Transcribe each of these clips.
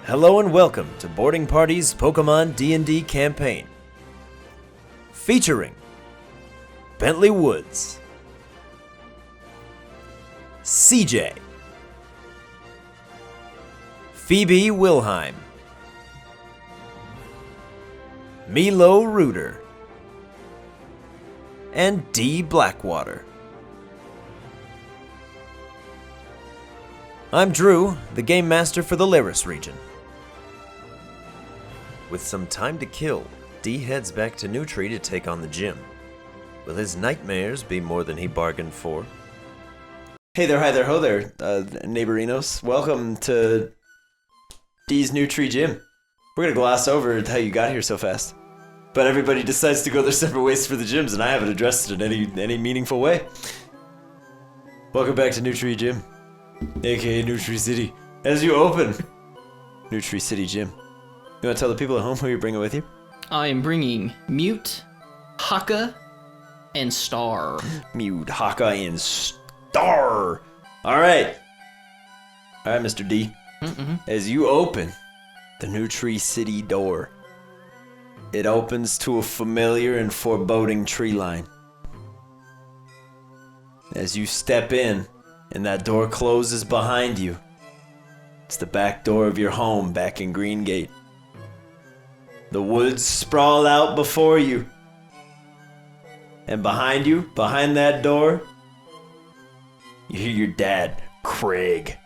Hello and welcome to Boarding Party's Pokemon DnD campaign. Featuring Bentley Woods, CJ, Phoebe Wilheim, Milo Reuter, and D. Blackwater. I'm Drew, the Game Master for the Lyris region. With some time to kill, D heads back to Newtry to take on the gym. Will his nightmares be more than he bargained for? Hey there, hi there, ho there, neighborinos. Welcome to D's Newtry gym. We're gonna gloss over how you got here so fast. But everybody decides to go their separate ways for the gyms, and I haven't addressed it in any meaningful way. Welcome back to Newtry Gym, aka Newtry City. As you open Newtry City Gym, you want to tell the people at home who you're bringing with you? I am bringing Mute, Haka, and Star. Mute, Haka, and Star. All right, Mr. D. As you open the Newtry City door, it opens to a familiar and foreboding tree line. As you step in, and that door closes behind you, it's the back door of your home back in Greengate. The woods sprawl out before you. And behind you, behind that door, you hear your dad, Craig,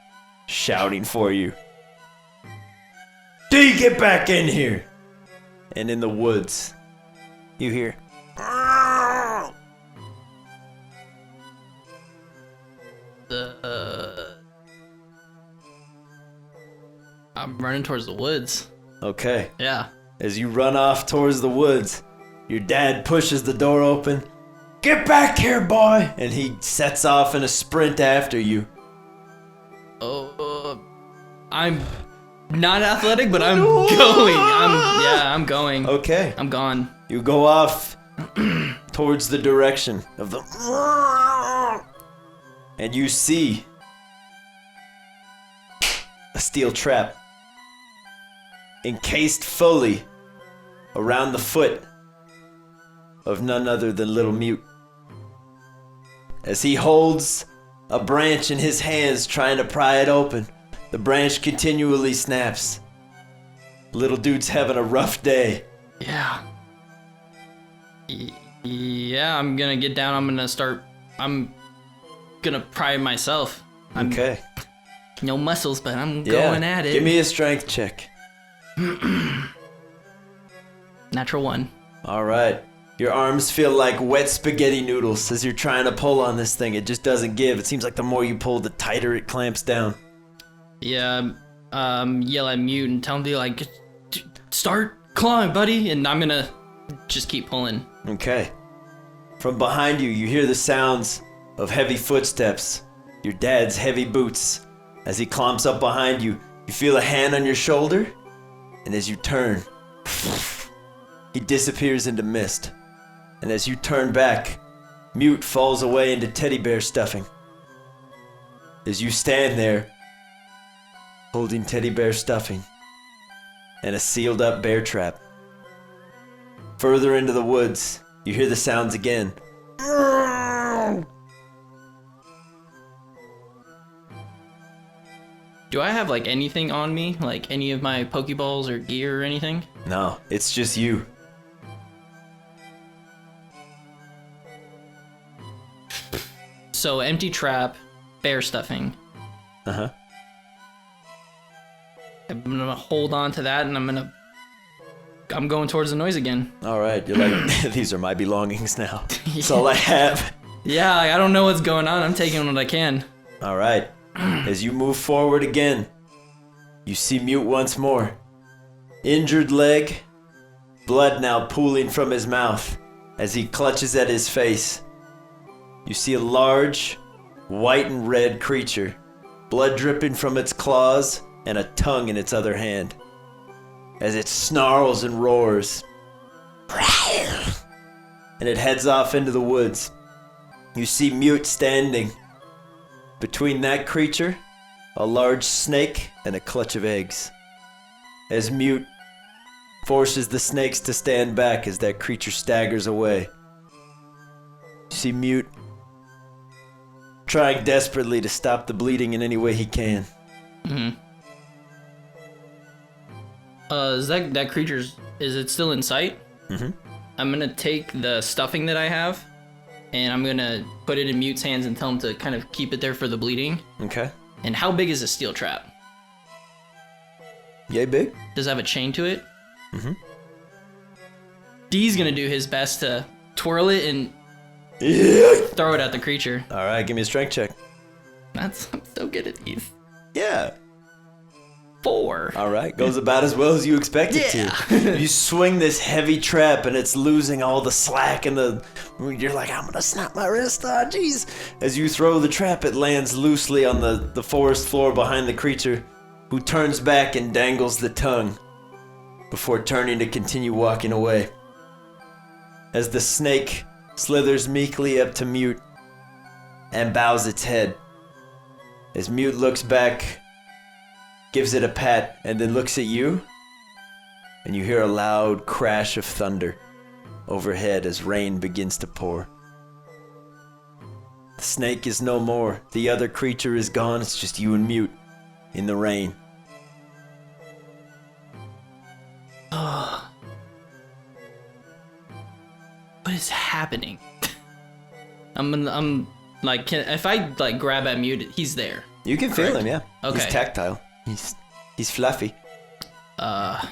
shouting for you. D, get back in here! And in the woods, you hear, I'm running towards the woods. Okay. Yeah. As you run off towards the woods, your dad pushes the door open. Get back here, boy! And he sets off in a sprint after you. I'm not athletic, but I'm going. I'm going. Okay. I'm gone. You go off towards the direction of the... And you see a steel trap encased fully around the foot of none other than Little Mute. As he holds a branch in his hands trying to pry it open, the branch continually snaps. Little dude's having a rough day. Yeah. Yeah, I'm gonna get down. I'm gonna pry myself. Okay. No muscles, but I'm going at it. Give me a strength check. Natural 1. All right. Your arms feel like wet spaghetti noodles as you're trying to pull on this thing. It just doesn't give. It seems like the more you pull, the tighter it clamps down. Yeah, yell at Mute and tell him to like, start clawing, buddy, and I'm gonna just keep pulling. Okay. From behind you, you hear the sounds of heavy footsteps. Your dad's heavy boots. As he clomps up behind you, you feel a hand on your shoulder, and as you turn, he disappears into mist. And as you turn back, Mute falls away into teddy bear stuffing. As you stand there, holding teddy bear stuffing and a sealed up bear trap. Further into the woods, you hear the sounds again. Do I have like anything on me? Like any of my Pokeballs or gear or anything? No, it's just you. So empty trap, bear stuffing. Uh-huh. I'm gonna hold on to that and I'm going towards the noise again. All right, you're like, these are my belongings now. That's all I have. Yeah, I don't know what's going on. I'm taking what I can. All right. As you move forward again, you see Mute once more. Injured leg, blood now pooling from his mouth as he clutches at his face. You see a large, white and red creature, blood dripping from its claws and a tongue in its other hand. As it snarls and roars, and it heads off into the woods. You see Mute standing between that creature, a large snake, and a clutch of eggs. as Mute forces the snakes to stand back as that creature staggers away. You see Mute trying desperately to stop the bleeding in any way he can. Is that creature's... Is it still in sight? I'm gonna take the stuffing that I have, and I'm gonna put it in Mute's hands and tell him to kind of keep it there for the bleeding. Okay. And how big is a steel trap? Yay big? Does it have a chain to it? D's gonna do his best to twirl it and throw it at the creature. Alright, give me a strength check. I'm so good at these. Yeah. 4. Alright, goes about as well as you expect it to. You swing this heavy trap and it's losing all the slack and you're like, I'm gonna snap my wrist, oh jeez. As you throw the trap, it lands loosely on the forest floor behind the creature, who turns back and dangles the tongue before turning to continue walking away. As the snake slithers meekly up to Mute and bows its head. As Mute looks back, gives it a pat, and then looks at you, and you hear a loud crash of thunder overhead as rain begins to pour. The snake is no more. The other creature is gone. It's just you and Mute in the rain. What is happening? I'm like, if I like grab at Mute, he's there. You can feel him, yeah. Okay. He's tactile. He's fluffy. But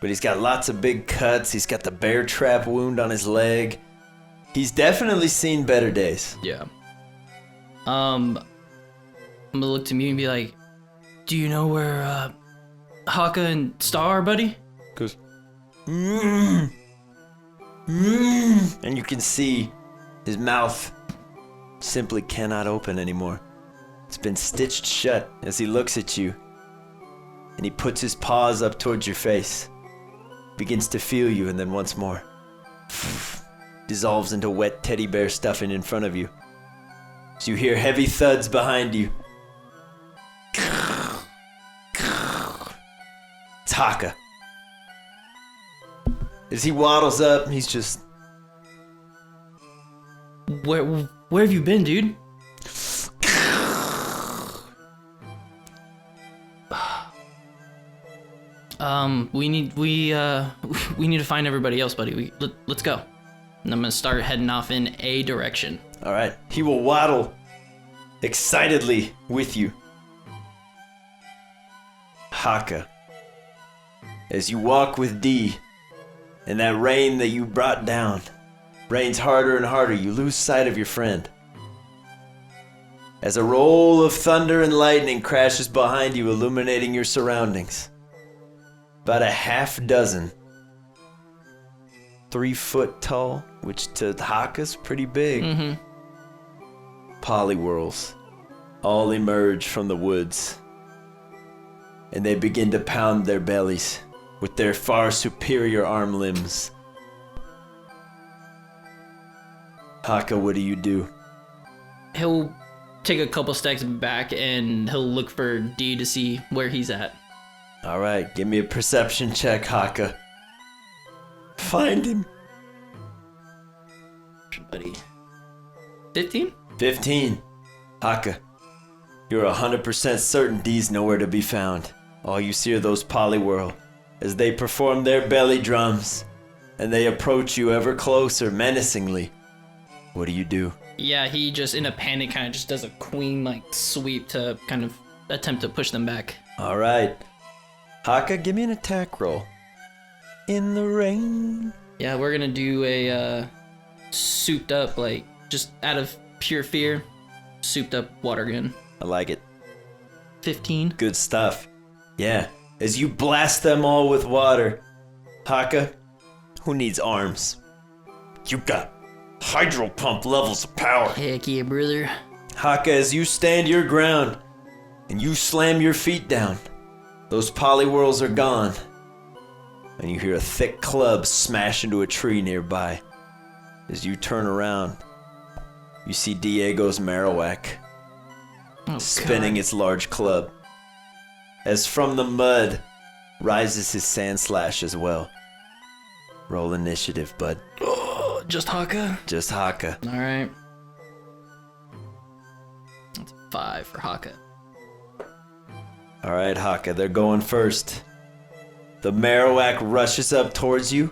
he's got lots of big cuts. He's got the bear trap wound on his leg. He's definitely seen better days. Yeah. I'm gonna look to Mute and be like, do you know where Haka and Star are, buddy? Goes, and you can see his mouth simply cannot open anymore. It's been stitched shut as he looks at you, and he puts his paws up towards your face, begins to feel you, and then once more dissolves into wet teddy bear stuffing in front of you. So you hear heavy thuds behind you. It's Haka. As he waddles up, he's just... Where have you been, dude? We need to find everybody else, buddy. Let's go. And I'm gonna start heading off in a direction. All right. He will waddle excitedly with you. Haka. As you walk with D, and that rain that you brought down rains harder and harder, you lose sight of your friend. As a roll of thunder and lightning crashes behind you, illuminating your surroundings. About a half dozen 3 foot tall, which to Haka's pretty big, polywhirls all emerge from the woods, and they begin to pound their bellies with their far superior arm limbs. Haka, what do you do? He'll take a couple steps back and he'll look for D to see where he's at. All right, give me a perception check, Haka. Find him. Buddy. 15? 15. Haka, you're 100% certain D's nowhere to be found. All you see are those polywhirl as they perform their belly drums, and they approach you ever closer, menacingly. What do you do? Yeah, he just, in a panic, kind of just does a queen, like, sweep to kind of attempt to push them back. All right. Haka, give me an attack roll. In the rain. Yeah, we're gonna do a souped up, like, just out of pure fear, souped up water gun. I like it. 15. Good stuff. Yeah. As you blast them all with water, Haka, who needs arms? You got hydro pump levels of power. Heck yeah, brother. Haka, as you stand your ground and you slam your feet down, those polywhirls are gone, and you hear a thick club smash into a tree nearby. As you turn around, you see Diego's Marowak spinning its large club. As from the mud rises his sand slash as well. Roll initiative, bud. Oh, just Haka? Just Haka. Alright. That's a 5 for Haka. Alright, Haka, they're going first. The Marowak rushes up towards you,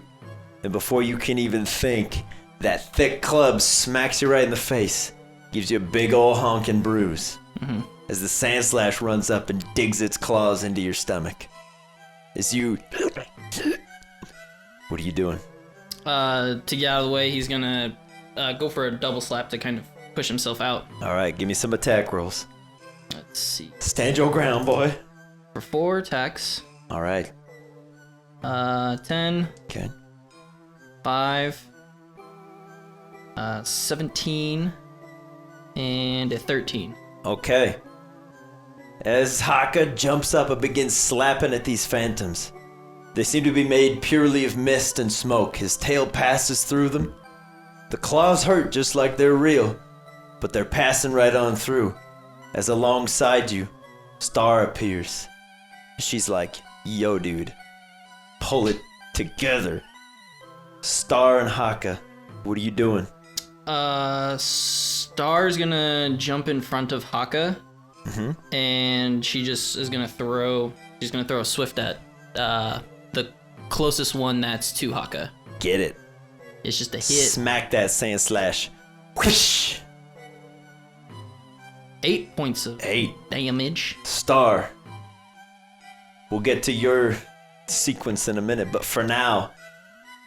and before you can even think, that thick club smacks you right in the face. Gives you a big ol' honkin' bruise. As the sand slash runs up and digs its claws into your stomach. As you... What are you doing? To get out of the way, he's gonna go for a double slap to kind of push himself out. Alright, give me some attack rolls. Let's see. Stand your ground, boy. For 4 attacks. Alright. 10. Okay. 5. 17. And a 13. Okay. As Haka jumps up and begins slapping at these phantoms. They seem to be made purely of mist and smoke. His tail passes through them. The claws hurt just like they're real, but they're passing right on through. As alongside you, Star appears. She's like, yo dude, pull it together. Star and Haka, what are you doing? Star's gonna jump in front of Haka. And she just is gonna throw. She's gonna throw a swift at the closest one that's to Haka. Get it. It's just a hit. Smack that sand slash. Whoosh. 8 points of 8 damage. Star. We'll get to your sequence in a minute, but for now,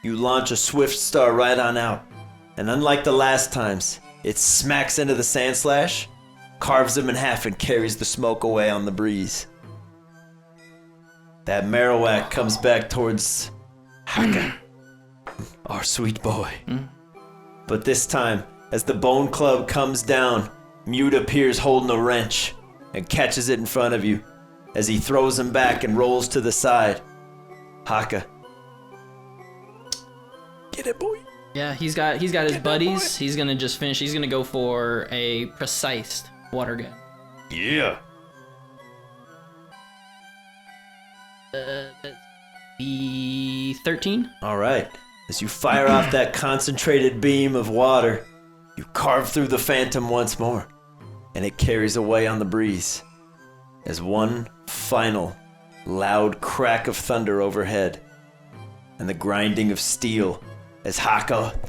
you launch a swift star right on out. And unlike the last times, it smacks into the sand slash, carves him in half, and carries the smoke away on the breeze. That Marowak comes back towards Haka, our sweet boy. But this time, as the bone club comes down, Mute appears holding a wrench and catches it in front of you as he throws him back and rolls to the side. Haka. Get it, boy. Yeah, he's got his buddies. He's gonna just finish. He's gonna go for a precise water gun. Yeah. The 13. All right. As you fire off that concentrated beam of water, you carve through the phantom once more, and it carries away on the breeze. As one final loud crack of thunder overhead, and the grinding of steel, as Haka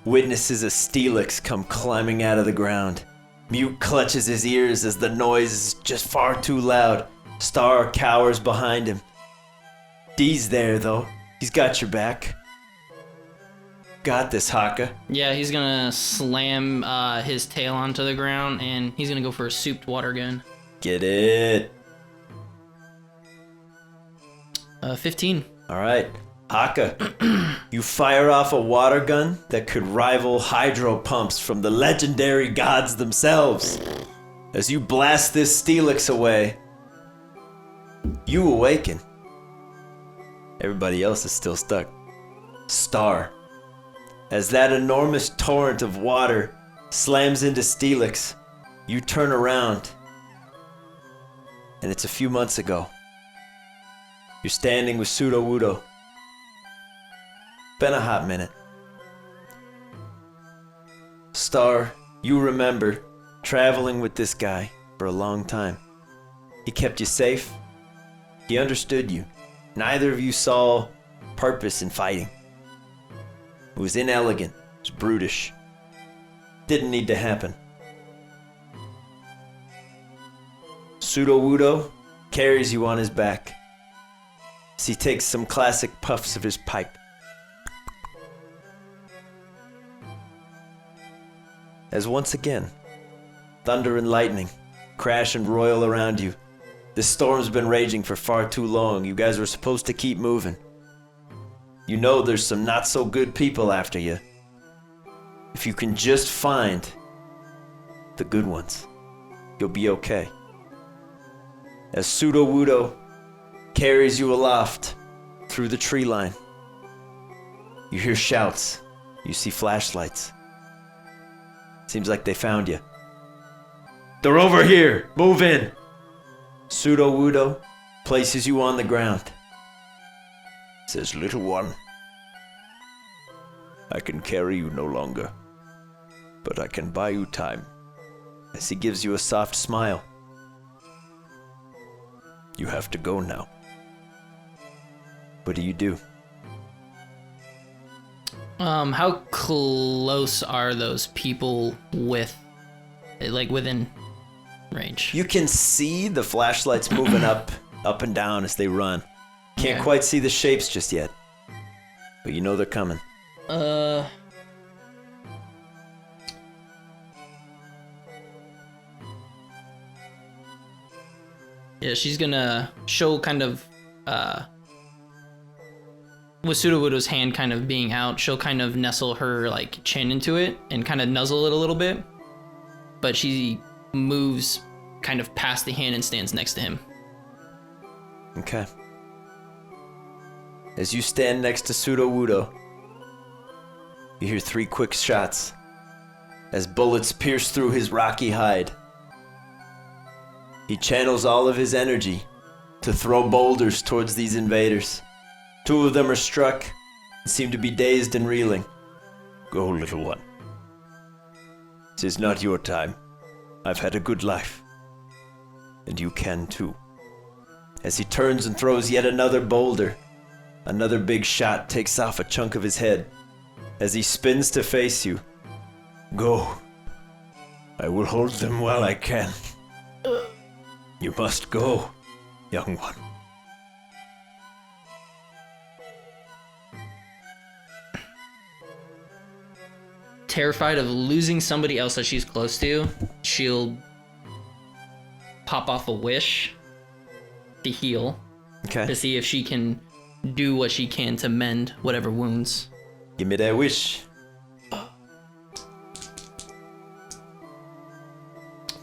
witnesses a Steelix come climbing out of the ground. Mute clutches his ears as the noise is just far too loud. Star cowers behind him. D's there though. He's got your back. Got this, Haka. Yeah, he's gonna slam his tail onto the ground, and he's gonna go for a souped water gun. Get it. 15. All right. Haka, you fire off a water gun that could rival hydro pumps from the legendary gods themselves. As you blast this Steelix away, you awaken. Everybody else is still stuck. Star. As that enormous torrent of water slams into Steelix, you turn around, and it's a few months ago. You're standing with Sudowoodo. Been a hot minute. Star, you remember traveling with this guy for a long time. He kept you safe. He understood you. Neither of you saw purpose in fighting. It was inelegant. It was brutish. Didn't need to happen. Sudowoodo carries you on his back as he takes some classic puffs of his pipe. As once again, thunder and lightning crash and roil around you. This storm's been raging for far too long. You guys were supposed to keep moving. You know there's some not so good people after you. If you can just find the good ones, you'll be okay. As Sudowoodo carries you aloft through the tree line, you hear shouts. You see flashlights. Seems like they found you. They're over here! Move in! Sudowoodo places you on the ground. Says, little one, I can carry you no longer, but I can buy you time. As he gives you a soft smile. You have to go now. What do you do? How close are those people within range? You can see the flashlights moving up and down as they run. Can't quite see the shapes just yet, but you know they're coming. Yeah, she's gonna show kind of, with Sudowoodo's hand kind of being out, she'll kind of nestle her, like, chin into it and kind of nuzzle it a little bit. But she moves kind of past the hand and stands next to him. Okay. As you stand next to Sudowoodo, you hear 3 quick shots as bullets pierce through his rocky hide. He channels all of his energy to throw boulders towards these invaders. 2 of them are struck and seem to be dazed and reeling. Go, little one. This is not your time. I've had a good life. And you can too. As he turns and throws yet another boulder, another big shot takes off a chunk of his head. As he spins to face you. Go. I will hold them while I can. You must go, young one. Terrified of losing somebody else that she's close to, she'll pop off a wish to heal. Okay. To see if she can do what she can to mend whatever wounds. Give me that wish.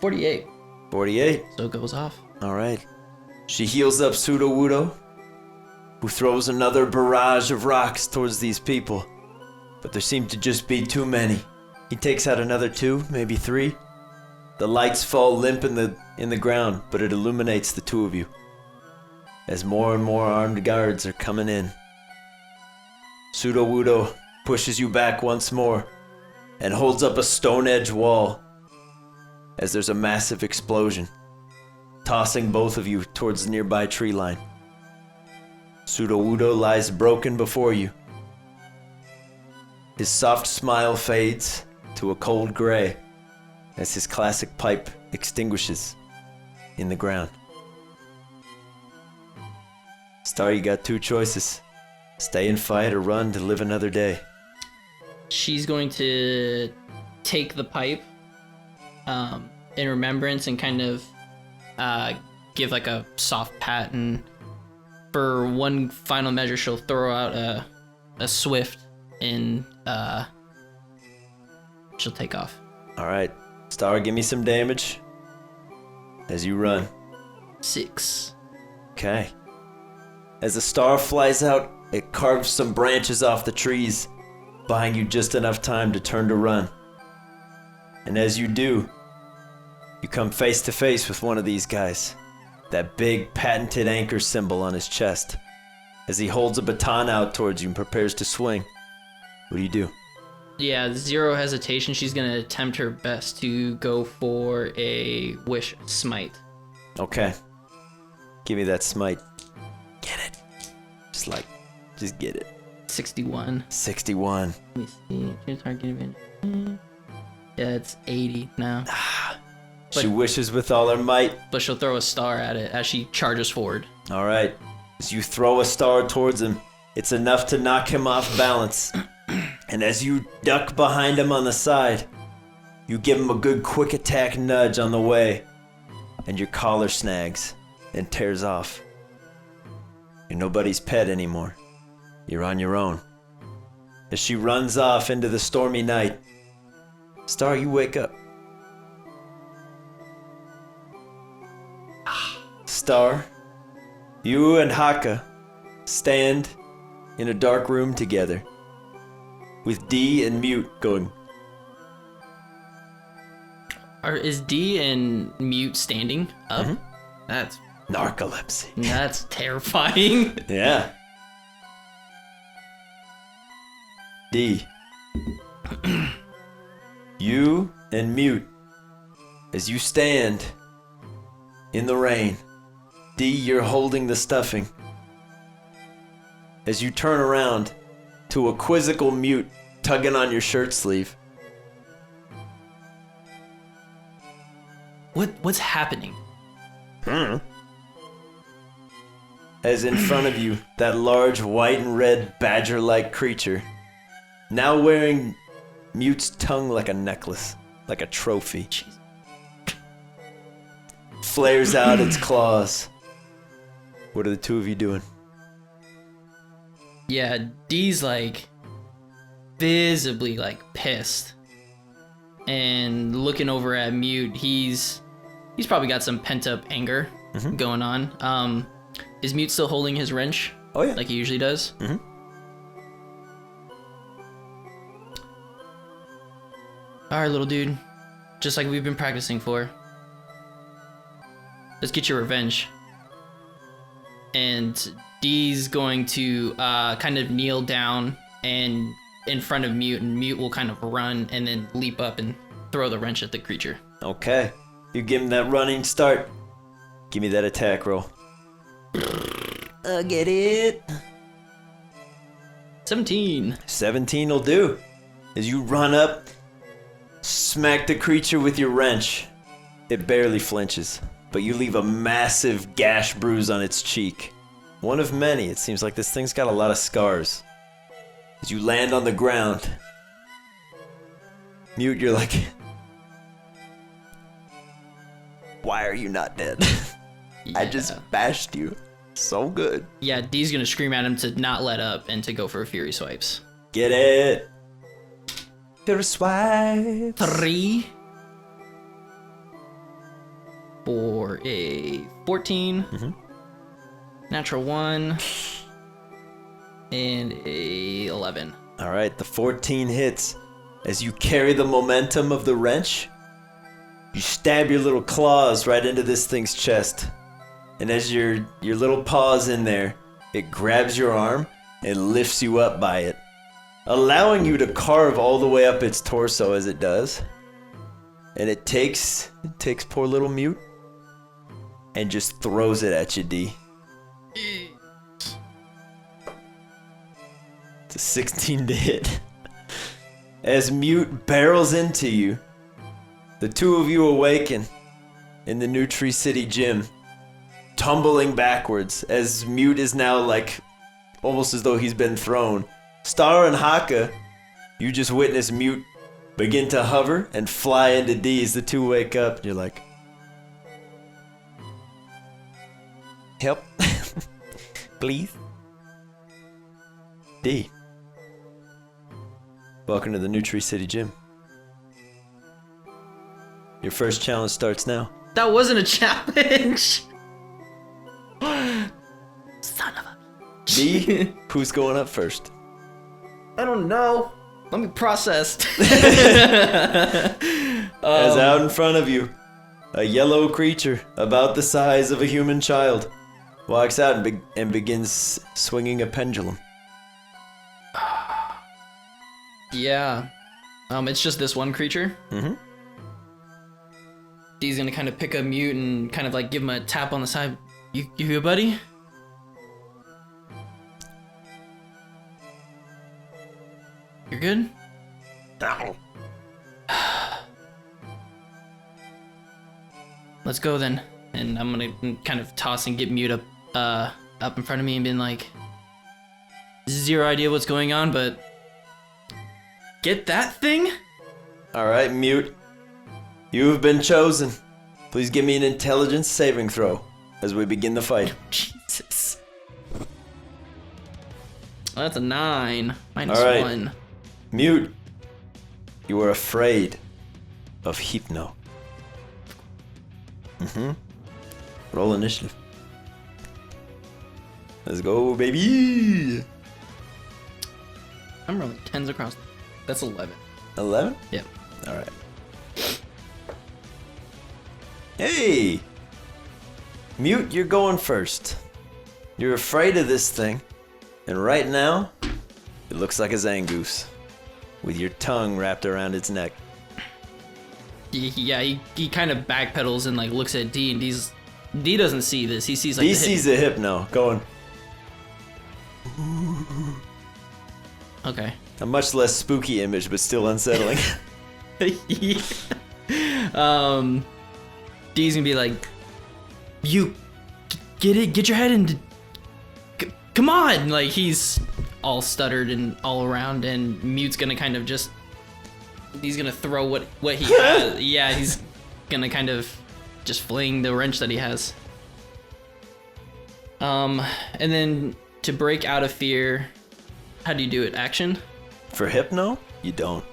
48. 48. So it goes off. All right. She heals up Sudowoodo, who throws another barrage of rocks towards these people. But there seem to just be too many. He takes out another 2, maybe 3. The lights fall limp in the ground, but it illuminates the 2 of you. As more and more armed guards are coming in. Sudowoodo pushes you back once more and holds up a stone edge wall as there's a massive explosion, tossing both of you towards the nearby tree line. Sudowoodo lies broken before you. His soft smile fades to a cold gray as his classic pipe extinguishes in the ground. Star, you got 2 choices. Stay and fight or run to live another day. She's going to take the pipe in remembrance and kind of give like a soft pat, and for one final measure she'll throw out a swift and she'll take off. Alright, Star, give me some damage as you run. 6. Okay. As the star flies out, it carves some branches off the trees, buying you just enough time to turn to run. And as you do, you come face to face with one of these guys. That big patented anchor symbol on his chest. As he holds a baton out towards you and prepares to swing. What do you do? Yeah, 0 hesitation. She's gonna attempt her best to go for a wish smite. Okay. Give me that smite. Get it. Just get it. 61. 61. Let me see. Choose target advantage. Yeah, it's 80 now. She wishes with all her might. But she'll throw a star at it as she charges forward. All right. As you throw a star towards him, it's enough to knock him off balance. And as you duck behind him on the side, you give him a good quick attack nudge on the way, and your collar snags and tears off. You're nobody's pet anymore. You're on your own. As she runs off into the stormy night, Star, you wake up. Star, you and Haka stand in a dark room together, with D and Mute going. Is D and Mute standing up? Mm-hmm. That's narcolepsy. That's terrifying. Yeah. D. You and Mute, as you stand in the rain. D, you're holding the stuffing. As you turn around to a quizzical Mute tugging on your shirt sleeve. What's happening? As in front of you, that large white and red badger-like creature, now wearing Mute's tongue like a necklace, like a trophy, Jeez. flares out its claws. What are the two of you doing? Yeah, D's like visibly like pissed. And looking over at Mute, he's probably got some pent-up anger going on. Is Mute still holding his wrench? Oh yeah. Like he usually does? Mhm. Alright, little dude. Just like we've been practicing for. Let's get your revenge. And D's going to kind of kneel down and in front of Mute, and Mute will kind of run and then leap up and throw the wrench at the creature. Okay. You give him that running start. Give me that attack roll. Get it. 17. 17 will do. As you run up, smack the creature with your wrench. It barely flinches, but you leave a massive gash bruise on its cheek. One of many. It seems like this thing's got a lot of scars. As you land on the ground, Mute, you're like, why are you not dead? I just bashed you so good. Yeah, D's gonna scream at him to not let up and to go for Fury Swipes. Get it. Fury Swipe. 3 for a 14. Natural 1. And a 11. All right, the 14 hits. As you carry the momentum of the wrench, you stab your little claws right into this thing's chest. And as your little paw's in there, it grabs your arm and lifts you up by it, allowing you to carve all the way up its torso as it does. And it takes poor little Mute and just throws it at you, D. It's a 16 to hit. As Mute barrels into you, the two of you awaken in the Newtry City gym, tumbling backwards as Mute is now like almost as though he's been thrown. Star and Haka, you just witness Mute begin to hover and fly into D as the two wake up. And you're like, help, please. D. Welcome to the Newtry City Gym. Your first challenge starts now. That wasn't a challenge! Son of a... D, who's going up first? I don't know. Let me process. As out in front of you, a yellow creature about the size of a human child walks out and begins swinging a pendulum. Yeah. It's just this one creature. Mm-hmm. D's gonna kind of pick up Mute and kind of like give him a tap on the side. You here, buddy? You're good? Ow. Let's go then. And I'm gonna kind of toss and get Mute up in front of me and being like, zero idea what's going on, but get that thing? Alright, Mute. You have been chosen. Please give me an intelligence saving throw as we begin the fight. Jesus. Well, that's a 9. Minus All right. 1. Mute, you are afraid of Hypno. Roll initiative. Let's go, baby. I'm rolling 10s across. That's 11. 11? Yep. All right. Hey! Mute, you're going first. You're afraid of this thing, and right now, it looks like a Zangoose. with your tongue wrapped around its neck. Yeah, he kind of backpedals and like looks at D, and D doesn't see this. He sees like D sees a hypno going. Okay. A much less spooky image, but still unsettling. D's gonna be like, you get your head in. Come on! Like he's all stuttered and all around, and Mute's gonna kind of just. He's gonna throw what he has. Yeah, he's gonna kind of just fling the wrench that he has. And then to break out of fear, how do you do it? Action? For hypno, you don't.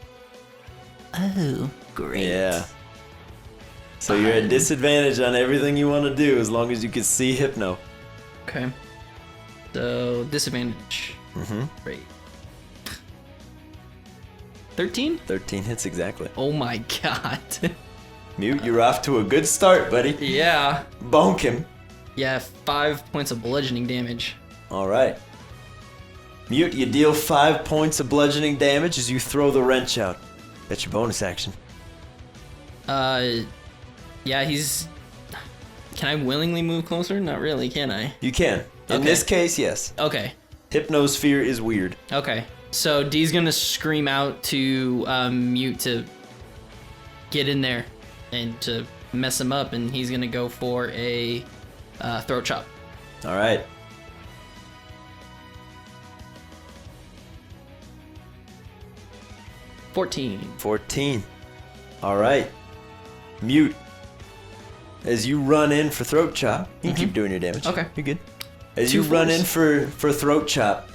Oh, great. Yeah. So you're at disadvantage on everything you want to do as long as you can see hypno. Okay. So disadvantage. Mm-hmm. Great. 13? 13 hits exactly. Oh my god. Mute, you're off to a good start, buddy. Yeah. Bonk him. Yeah, 5 points of bludgeoning damage. All right. Mute, you deal 5 points of bludgeoning damage as you throw the wrench out. That's your bonus action. Yeah, he's... Can I willingly move closer? Not really, can I? You can. In this case, yes. Okay. Hypnosphere is weird. Okay. So D's gonna scream out to Mute to get in there and to mess him up, and he's gonna go for a throat chop. All right. $14. All right. Mute. As you run in for throat chop, you can keep doing your damage. Okay. You're good. As you run in for throat chop,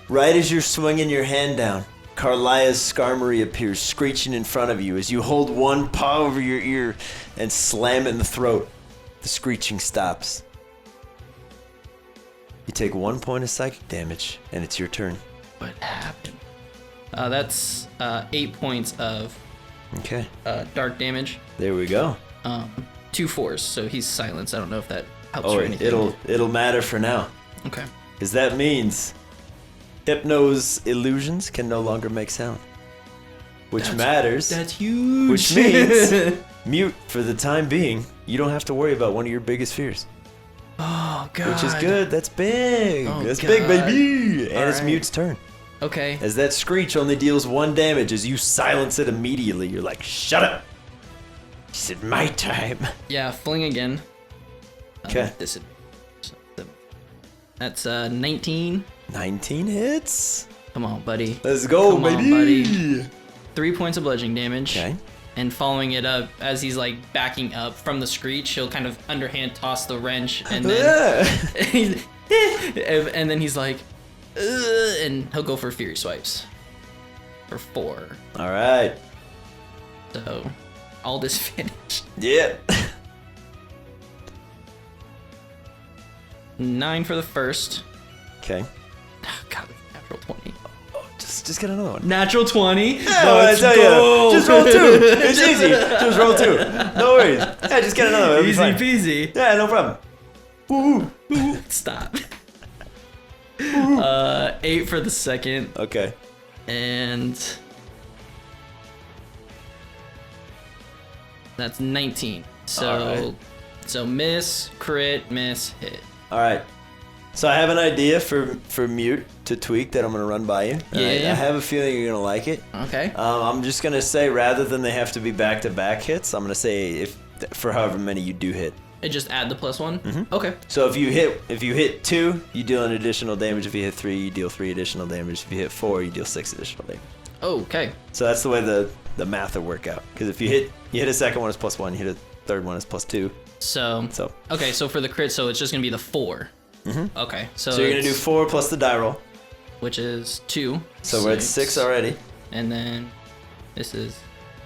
right as you're swinging your hand down, Carlia's Skarmory appears, screeching in front of you as you hold one paw over your ear and slam it in the throat. The screeching stops. You take 1 point of psychic damage, and it's your turn. What happened? That's 8 points of dark damage. There we go. 2 4s, so he's silenced. I don't know if that helps or anything. It'll matter for now. Okay. Because that means Hypno's illusions can no longer make sound. Which matters. That's huge. Which means, Mute, for the time being, you don't have to worry about one of your biggest fears. Oh, God. Which is good. That's big. Oh, That's God. big, baby. And it's right. Mute's turn. Okay. As that screech only deals 1 damage, as you silence it immediately, you're like, shut up. It's my time. Yeah, fling again. Okay. That's 19. 19 hits. Come on, buddy. Let's go, Come baby. on, buddy. 3 points of bludgeoning damage. Okay. And following it up, as he's like backing up from the screech, he'll kind of underhand toss the wrench, and then and then he's like, ugh, and he'll go for Fury Swipes for 4. All right. So all this finished. Yeah. 9 for the first. Okay. Oh, God, natural 20. Just get another one. Natural 20. Yeah, let's go. Just roll 2. It's easy. Just roll 2. No worries. Yeah, just get another one. Easy peasy. Yeah, no problem. Woo. Stop. 8 for the second. Okay. And that's 19. So so miss, crit, miss, hit. All right. So I have an idea for Mute to tweak that I'm going to run by you. Yeah. I have a feeling you're going to like it. Okay. I'm just going to say rather than they have to be back-to-back hits, I'm going to say for however many you do hit. And just add the +1? Mm-hmm. Okay. So if you hit 2, you deal an additional damage. If you hit 3, you deal 3 additional damage. If you hit 4, you deal 6 additional damage. Okay. So that's the way the math will work out. Because if you hit a second one, it's +1. You hit a third one, it's +2. So okay, so for the crit, so it's just going to be the 4. Mm-hmm. Okay. So you're going to do 4 plus the die roll. Which is 2. So we're at 6 already. And then this is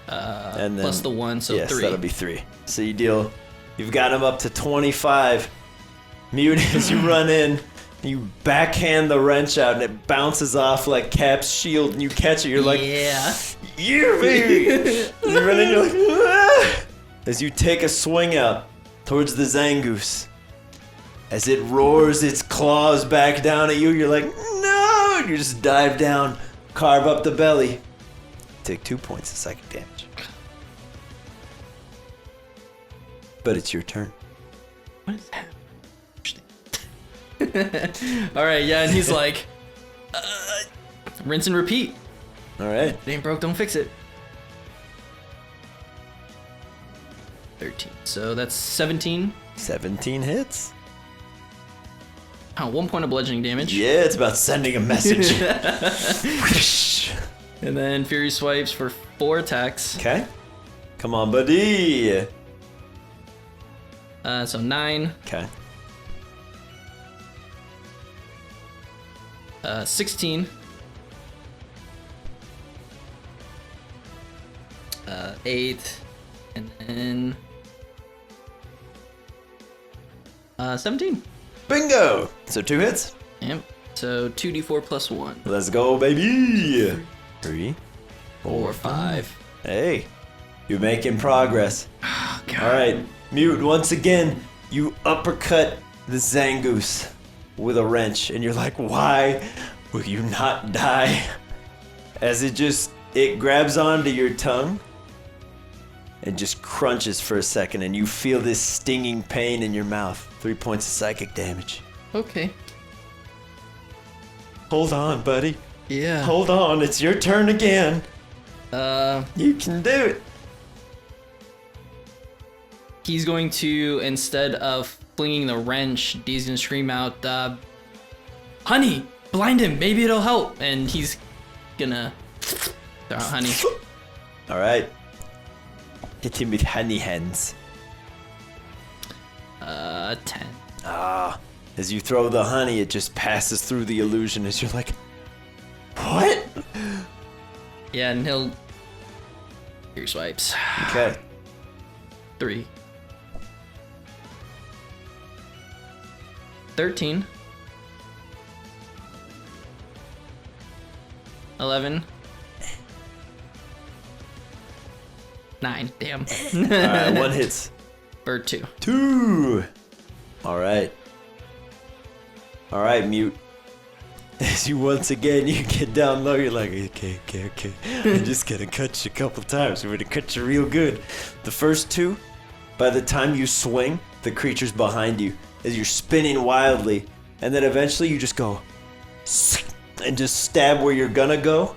and then, plus the 1, so yes, 3. That'll be 3. So you've got him up to 25. Mute, as you run in, you backhand the wrench out and it bounces off like Cap's shield and you catch it. You're like, yeah, baby. You run in, you're like, ah! As you take a swing out towards the Zangoose. As it roars its claws back down at you, you're like, no! You just dive down, carve up the belly, Take 2 points of psychic damage. But it's your turn. What is happening? All right, yeah, and he's like, rinse and repeat. All right. It ain't broke, don't fix it. 13. So that's 17. 17 hits. Oh, 1 point of bludgeoning damage. Yeah, it's about sending a message. And then Fury Swipes for 4 attacks. Okay. Come on, buddy. So 9. Okay. 16. 8. And then 17. Bingo. So 2 hits. Yep. So 2d4 plus 1. Let's go, baby. 3, 4, 5. Hey, you're making progress. Oh, God. All right, Mute, once again, you uppercut the Zangoose with a wrench, and you're like, why will you not die? As it grabs onto your tongue and just crunches for a second, and you feel this stinging pain in your mouth. 3 points of psychic damage. Okay. Hold on, buddy. Yeah. Hold on, it's your turn again. You can do it. He's going to, instead of flinging the wrench, he's going to scream out, honey, blind him, maybe it'll help. And he's gonna throw out honey. All right. Hit him with honey hands. 10. As you throw the honey, it just passes through the illusion as you're like, what? Yeah, and he'll... Here swipes. Okay. 3. 13. 11. 9. Damn. All right, 1 hits. Bird 2. 2. All right. All right, Mute. As you once again, you get down low, you're like, okay. I'm just gonna cut you a couple times. We're gonna cut you real good. The first 2, by the time you swing, the creature's behind you as you're spinning wildly, and then eventually you just go and just stab where you're gonna go,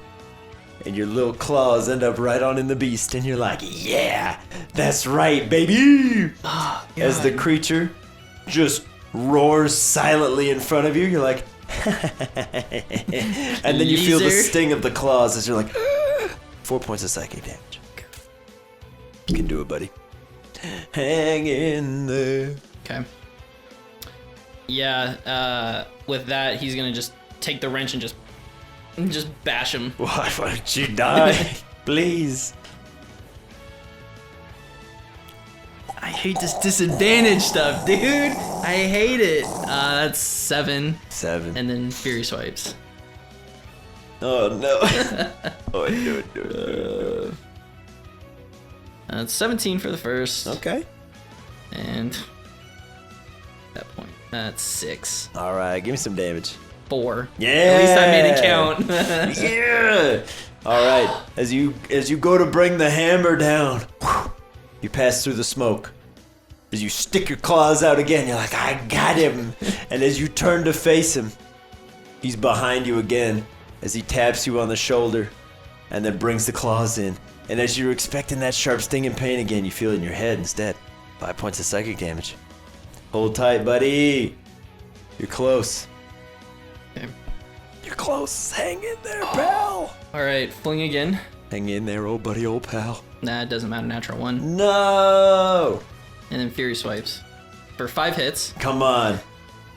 and your little claws end up right on in the beast, and you're like, yeah, that's right, baby. Oh, as the creature just roars silently in front of you, you're like, and then you feel the sting of the claws as you're like, 4 points of psychic damage. You can do it, buddy. Hang in there. Okay. Yeah, with that, he's gonna just take the wrench and just bash him. Why don't you die? Please. I hate this disadvantage stuff, dude. I hate it. That's 7. 7. And then Fury Swipes. Oh no. Oh, do it. That's 17 for the first. Okay. And at that point, that's 6. All right, give me some damage. 4. Yeah. At least I made it count. Yeah. All right. As you go to bring the hammer down, you pass through the smoke. As you stick your claws out again, you're like, I got him. And as you turn to face him, he's behind you again as he taps you on the shoulder and then brings the claws in. And as you're expecting that sharp sting and pain again, you feel it in your head instead. 5 points of psychic damage. Hold tight, buddy. You're close. Okay. You're close. Hang in there, pal. All right, fling again. Hang in there, old buddy, old pal. Nah, it doesn't matter. Natural 1. No. And then Fury Swipes for 5 hits. Come on.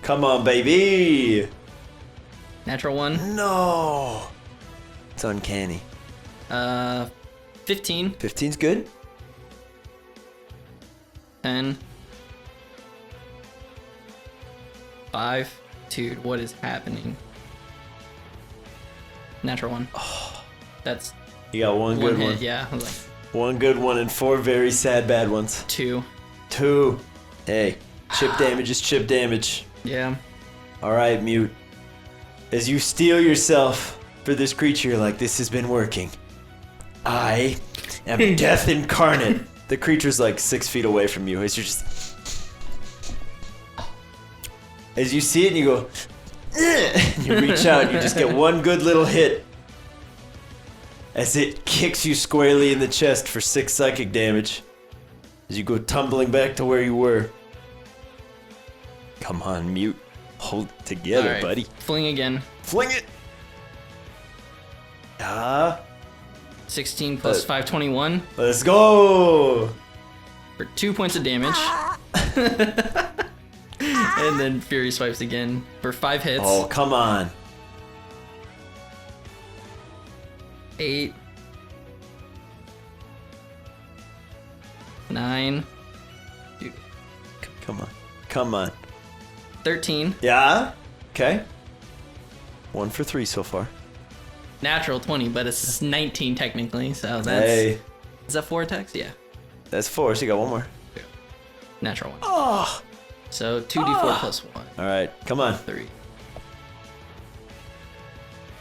Come on, baby. Natural 1. No. It's uncanny. 15. 15's good. 10. 5. Dude, what is happening? Natural 1. Oh, that's You got one good hit. one. Yeah, I was like One good one and 4 very sad bad ones. 2. 2. Hey, chip damage is chip damage. Yeah. All right, Mute. As you steel yourself for this creature, you're like, this has been working. I am death incarnate. The creature's like 6 feet away from you. As you see it and you go, and you reach out and you just get one good little hit as it kicks you squarely in the chest for 6 psychic damage as you go tumbling back to where you were. Come on, Mute. Hold it together, right, buddy. Fling again. Fling it! 16 plus 5, 21. Let's go! For 2 points of damage. And then Fury Swipes again for 5 hits. Oh, come on. 8. 9. Dude. Come on. Come on. 13. Yeah? Okay. 1 for 3 so far. Natural 20, but it's 19 technically, so that's... Hey. Is that 4 attacks? Yeah. That's 4, so you got 1 more. Natural 1. Oh! So 2d4 plus 1. Alright, come on. 3.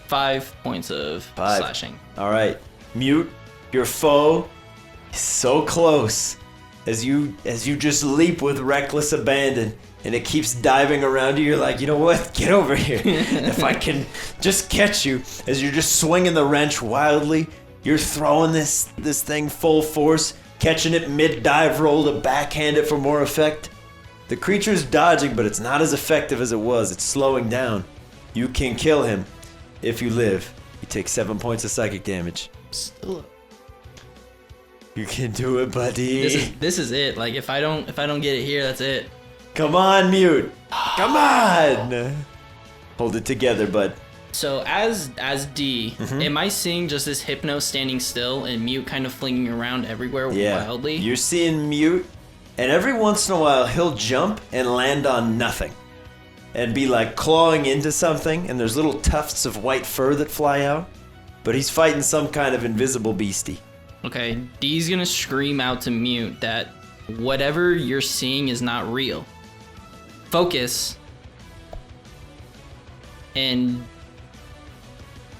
5 points of 5. slashing. Alright. Mute, your foe is so close as you just leap with reckless abandon. And it keeps diving around you. You're like, you know what? Get over here. If I can just catch you as you're just swinging the wrench wildly, you're throwing this thing full force, catching it mid-dive roll to backhand it for more effect. The creature's dodging, but it's not as effective as it was. It's slowing down. You can kill him if you live. You take 7 points of psychic damage. Still up. You can do it, buddy. This is it. Like if I don't get it here, that's it. Come on, Mute. Come on. Hold it together, bud. So as D, am I seeing just this Hypno standing still and Mute kind of flinging around everywhere wildly? You're seeing Mute, and every once in a while he'll jump and land on nothing. And be like clawing into something, and there's little tufts of white fur that fly out. But he's fighting some kind of invisible beastie. Okay, D's gonna scream out to Mute that whatever you're seeing is not real. Focus. And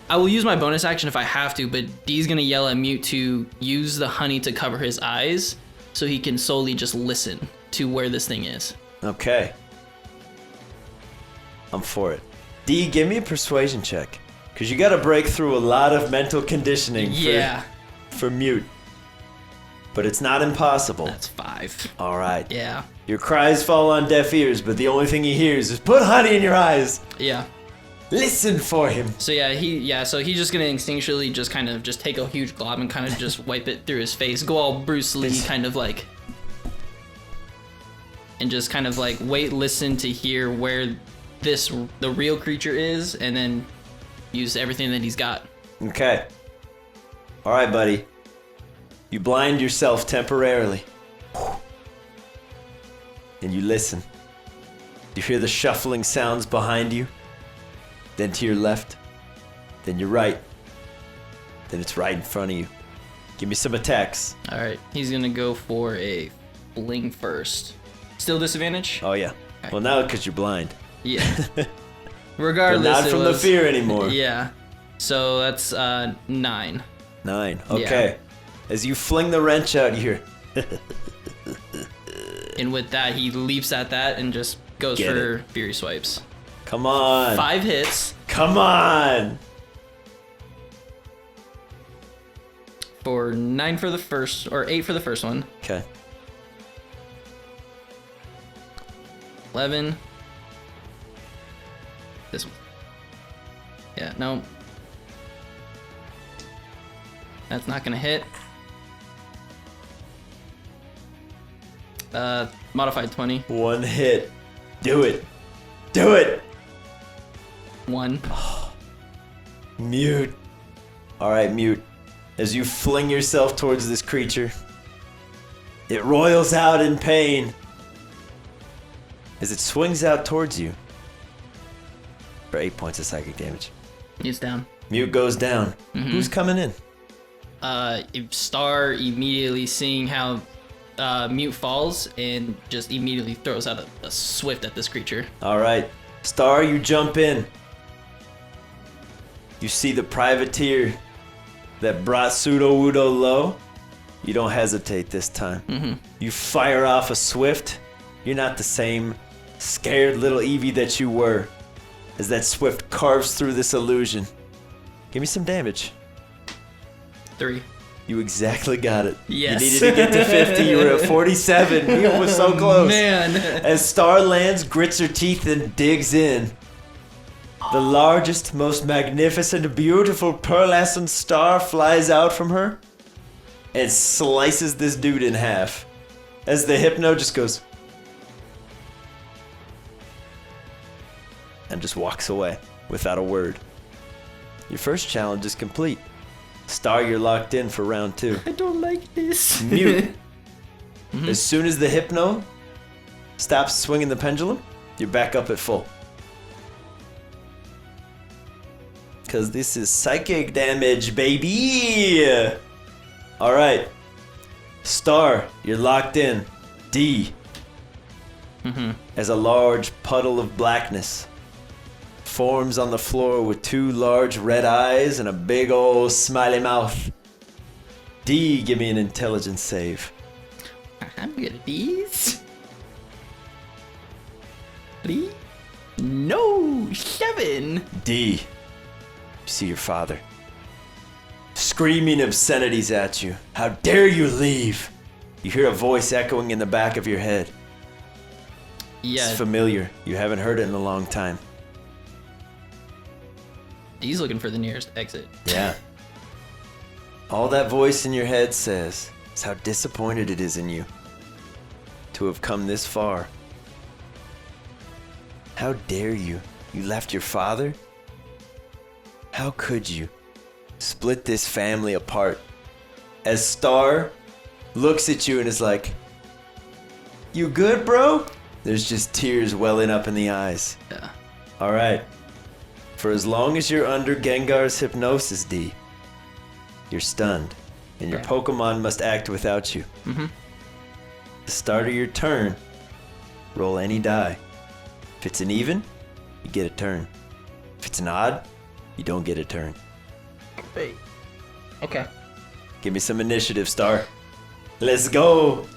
I will use my bonus action if I have to, but D's gonna yell at Mute to use the honey to cover his eyes so he can solely just listen to where this thing is. Okay. I'm for it. D, give me a persuasion check. Because you gotta break through a lot of mental conditioning for Mute. But it's not impossible. That's 5. Alright. Yeah. Your cries fall on deaf ears, but the only thing he hears is put honey in your eyes. Yeah. Listen for him. So so he's just gonna instinctually just kind of just take a huge glob and kind of just wipe it through his face, go all Bruce Lee kind of like, and just kind of like listen to hear where the real creature is, and then use everything that he's got. Okay. Alright, buddy. You blind yourself temporarily. And you listen. You hear the shuffling sounds behind you. Then to your left. Then your right. Then it's right in front of you. Give me some attacks. Alright, he's gonna go for a fling first. Still disadvantage? Oh yeah. Okay. Well now because you're blind. Yeah. Regardless, but not from the fear anymore. Yeah. So that's 9. 9. Okay. Yeah. As you fling the wrench out, you hear. And with that, he leaps at that and just goes for Fury Swipes. Come on. 5 hits. Come on. For 9 for the first, or 8 for the first one. Okay. 11. This one. Yeah, no. That's not gonna hit. Modified 20. 1 hit. Do it. Do it. 1. Mute. Alright, Mute. As you fling yourself towards this creature, it roils out in pain as it swings out towards you for 8 points of psychic damage. He's down. Mute goes down. Who's coming in? Star immediately seeing how Mute falls and just immediately throws out a swift at this creature. Alright. Star, you jump in. You see the privateer that brought Pseudo Wudo low, you don't hesitate this time. You fire off a swift. You're not the same scared little Eevee that you were as that swift carves through this illusion. Give me some damage. 3. You exactly got it. Yes. You needed to get to 50. You were at 47. You was so close. Man. As Star lands, grits her teeth, and digs in. The largest, most magnificent, beautiful pearlescent star flies out from her and slices this dude in half. As the Hypno just goes and just walks away without a word. Your first challenge is complete. Star, you're locked in for round 2. I don't like this. Mute. As soon as the Hypno stops swinging the pendulum, you're back up at full. Because this is psychic damage, baby! Alright. Star, you're locked in. D. As a large puddle of blackness forms on the floor with 2 large red eyes and a big old smiley mouth. D, give me an intelligence save. I'm good at these. 3? No, 7. D, you see your father screaming obscenities at you. How dare you leave? You hear a voice echoing in the back of your head. Yeah, It's familiar. You haven't heard it in a long time. D's looking for the nearest exit. Yeah. All that voice in your head says is how disappointed it is in you to have come this far. How dare you? You left your father? How could you? Split this family apart. As Star looks at you and is like, "You good, bro?" There's just tears welling up in the eyes. Yeah. Alright. For as long as you're under Gengar's hypnosis, D, you're stunned, and your Okay. Pokemon must act without you. At the start of your turn, roll any die. If it's an even, you get a turn. If it's an odd, you don't get a turn. Wait. Okay. Give me some initiative, Star. Let's go!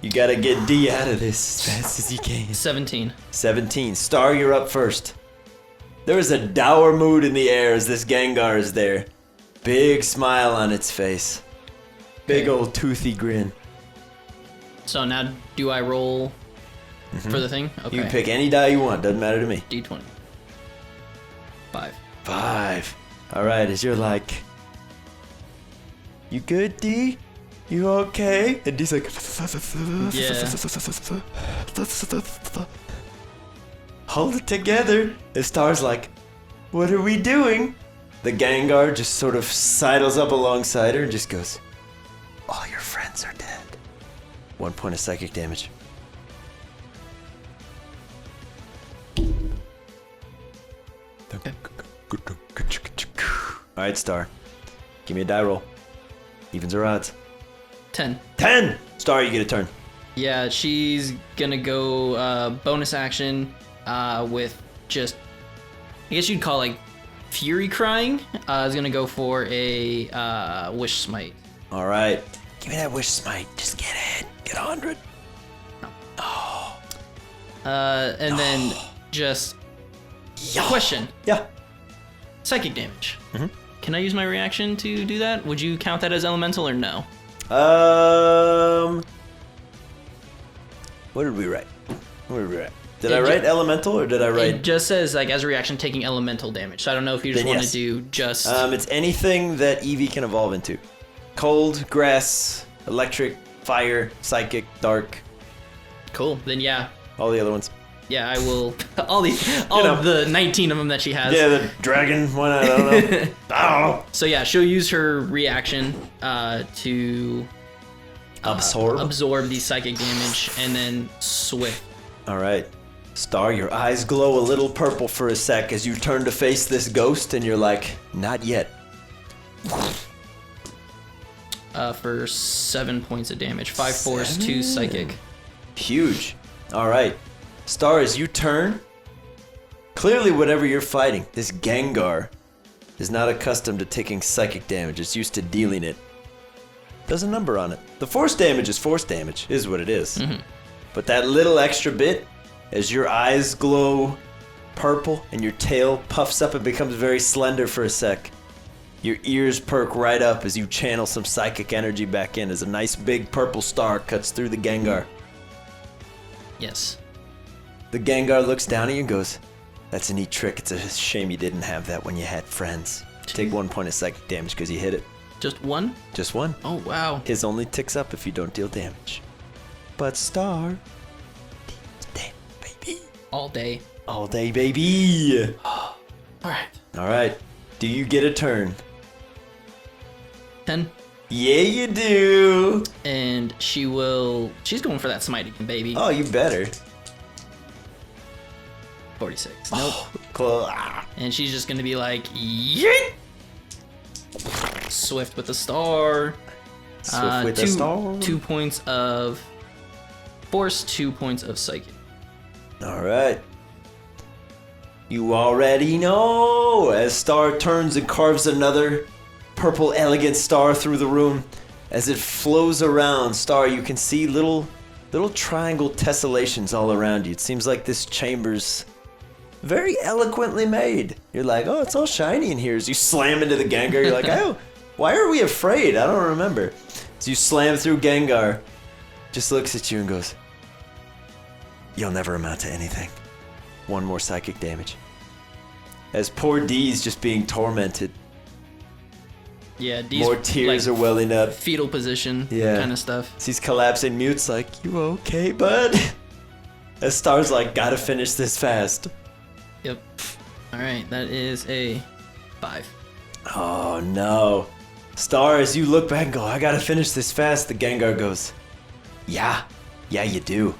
You gotta get D out of this as fast as you can. 17. 17. Star, you're up first. There is a dour mood in the air as this Gengar is there. Big smile on its face. Big Okay. old toothy grin. So now do I roll for the thing? Okay. You can pick any die you want, doesn't matter to me. D20. 5. 5. Alright, as you're like, "You good, D? You okay?" And D's like, "Hold it together." And Star's like, "What are we doing?" The Gengar just sort of sidles up alongside her and just goes, "All your friends are dead." 1 point of psychic damage. Alright, Star. Give me a die roll. Evens or odds? 10. 10! Star, you get a turn. Yeah, she's gonna go bonus action with just, I guess you'd call like Fury Crying. Is gonna go for a Wish Smite. Alright. Give me that wish smite. Just get it. Get 100. And then just question. Yeah. Psychic damage. Can I use my reaction to do that? Would you count that as elemental or no? What did we write? Did I write elemental or did I It write? just says like as a reaction taking elemental damage. So I don't know if you just Then want yes. to do just. It's anything that Eevee can evolve into. Cold, grass, electric, fire, psychic, dark, Cool. Then yeah, all the other ones. yeah, I will. All know. the 19 of them that she has. Yeah, the dragon one, I don't know. I don't know. So yeah, she'll use her reaction to absorb the psychic damage and then swift. Alright. Star, your eyes glow a little purple for a sec as you turn to face this ghost and you're like, "Not yet." For 7 points of damage. 5 force, 2 psychic. Huge. Alright. Star, as you turn, clearly whatever you're fighting, this Gengar, is not accustomed to taking psychic damage. It's used to dealing it. There's a number on it. The force damage is what it is. Mm-hmm. But that little extra bit, as your eyes glow purple and your tail puffs up and becomes very slender for a sec, your ears perk right up as you channel some psychic energy back in as a nice big purple star cuts through the Gengar. Yes. The Gengar looks down at you and goes, "That's a neat trick. It's a shame you didn't have that when you had friends." Take 1 point of psychic damage because you hit it. Just one? Just one. Oh, wow. His only ticks up if you don't deal damage. But Star, damn, baby. All day. All day, baby. All right. All right. Do you get a turn? 10. Yeah, you do. And she's going for that smite again, baby. Oh, you better. 46. Nope. Cool. And she's just gonna be like, yeet! Swift with the star. Swift with the star. 2 points of force, 2 points of psychic. All right. You already know. As Star turns and carves another purple elegant star through the room, as it flows around, Star, you can see little triangle tessellations all around you. It seems like this chamber's very eloquently made. You're like, oh, it's all shiny in here. As you slam into the Gengar, you're like, oh, why are we afraid? I don't remember. As you slam through Gengar, just looks at you and goes, you'll never amount to anything. 1 more psychic damage. As poor D's just being tormented. Yeah, D's More tears like, are welling up. fetal position Yeah. kind of stuff. As he's collapsing, Mute's like, you okay, bud? As Star's like, gotta finish this fast. Yep. Alright, that is a 5. Oh no. Star, as you look back and go, I gotta finish this fast, the Gengar goes, yeah, you do.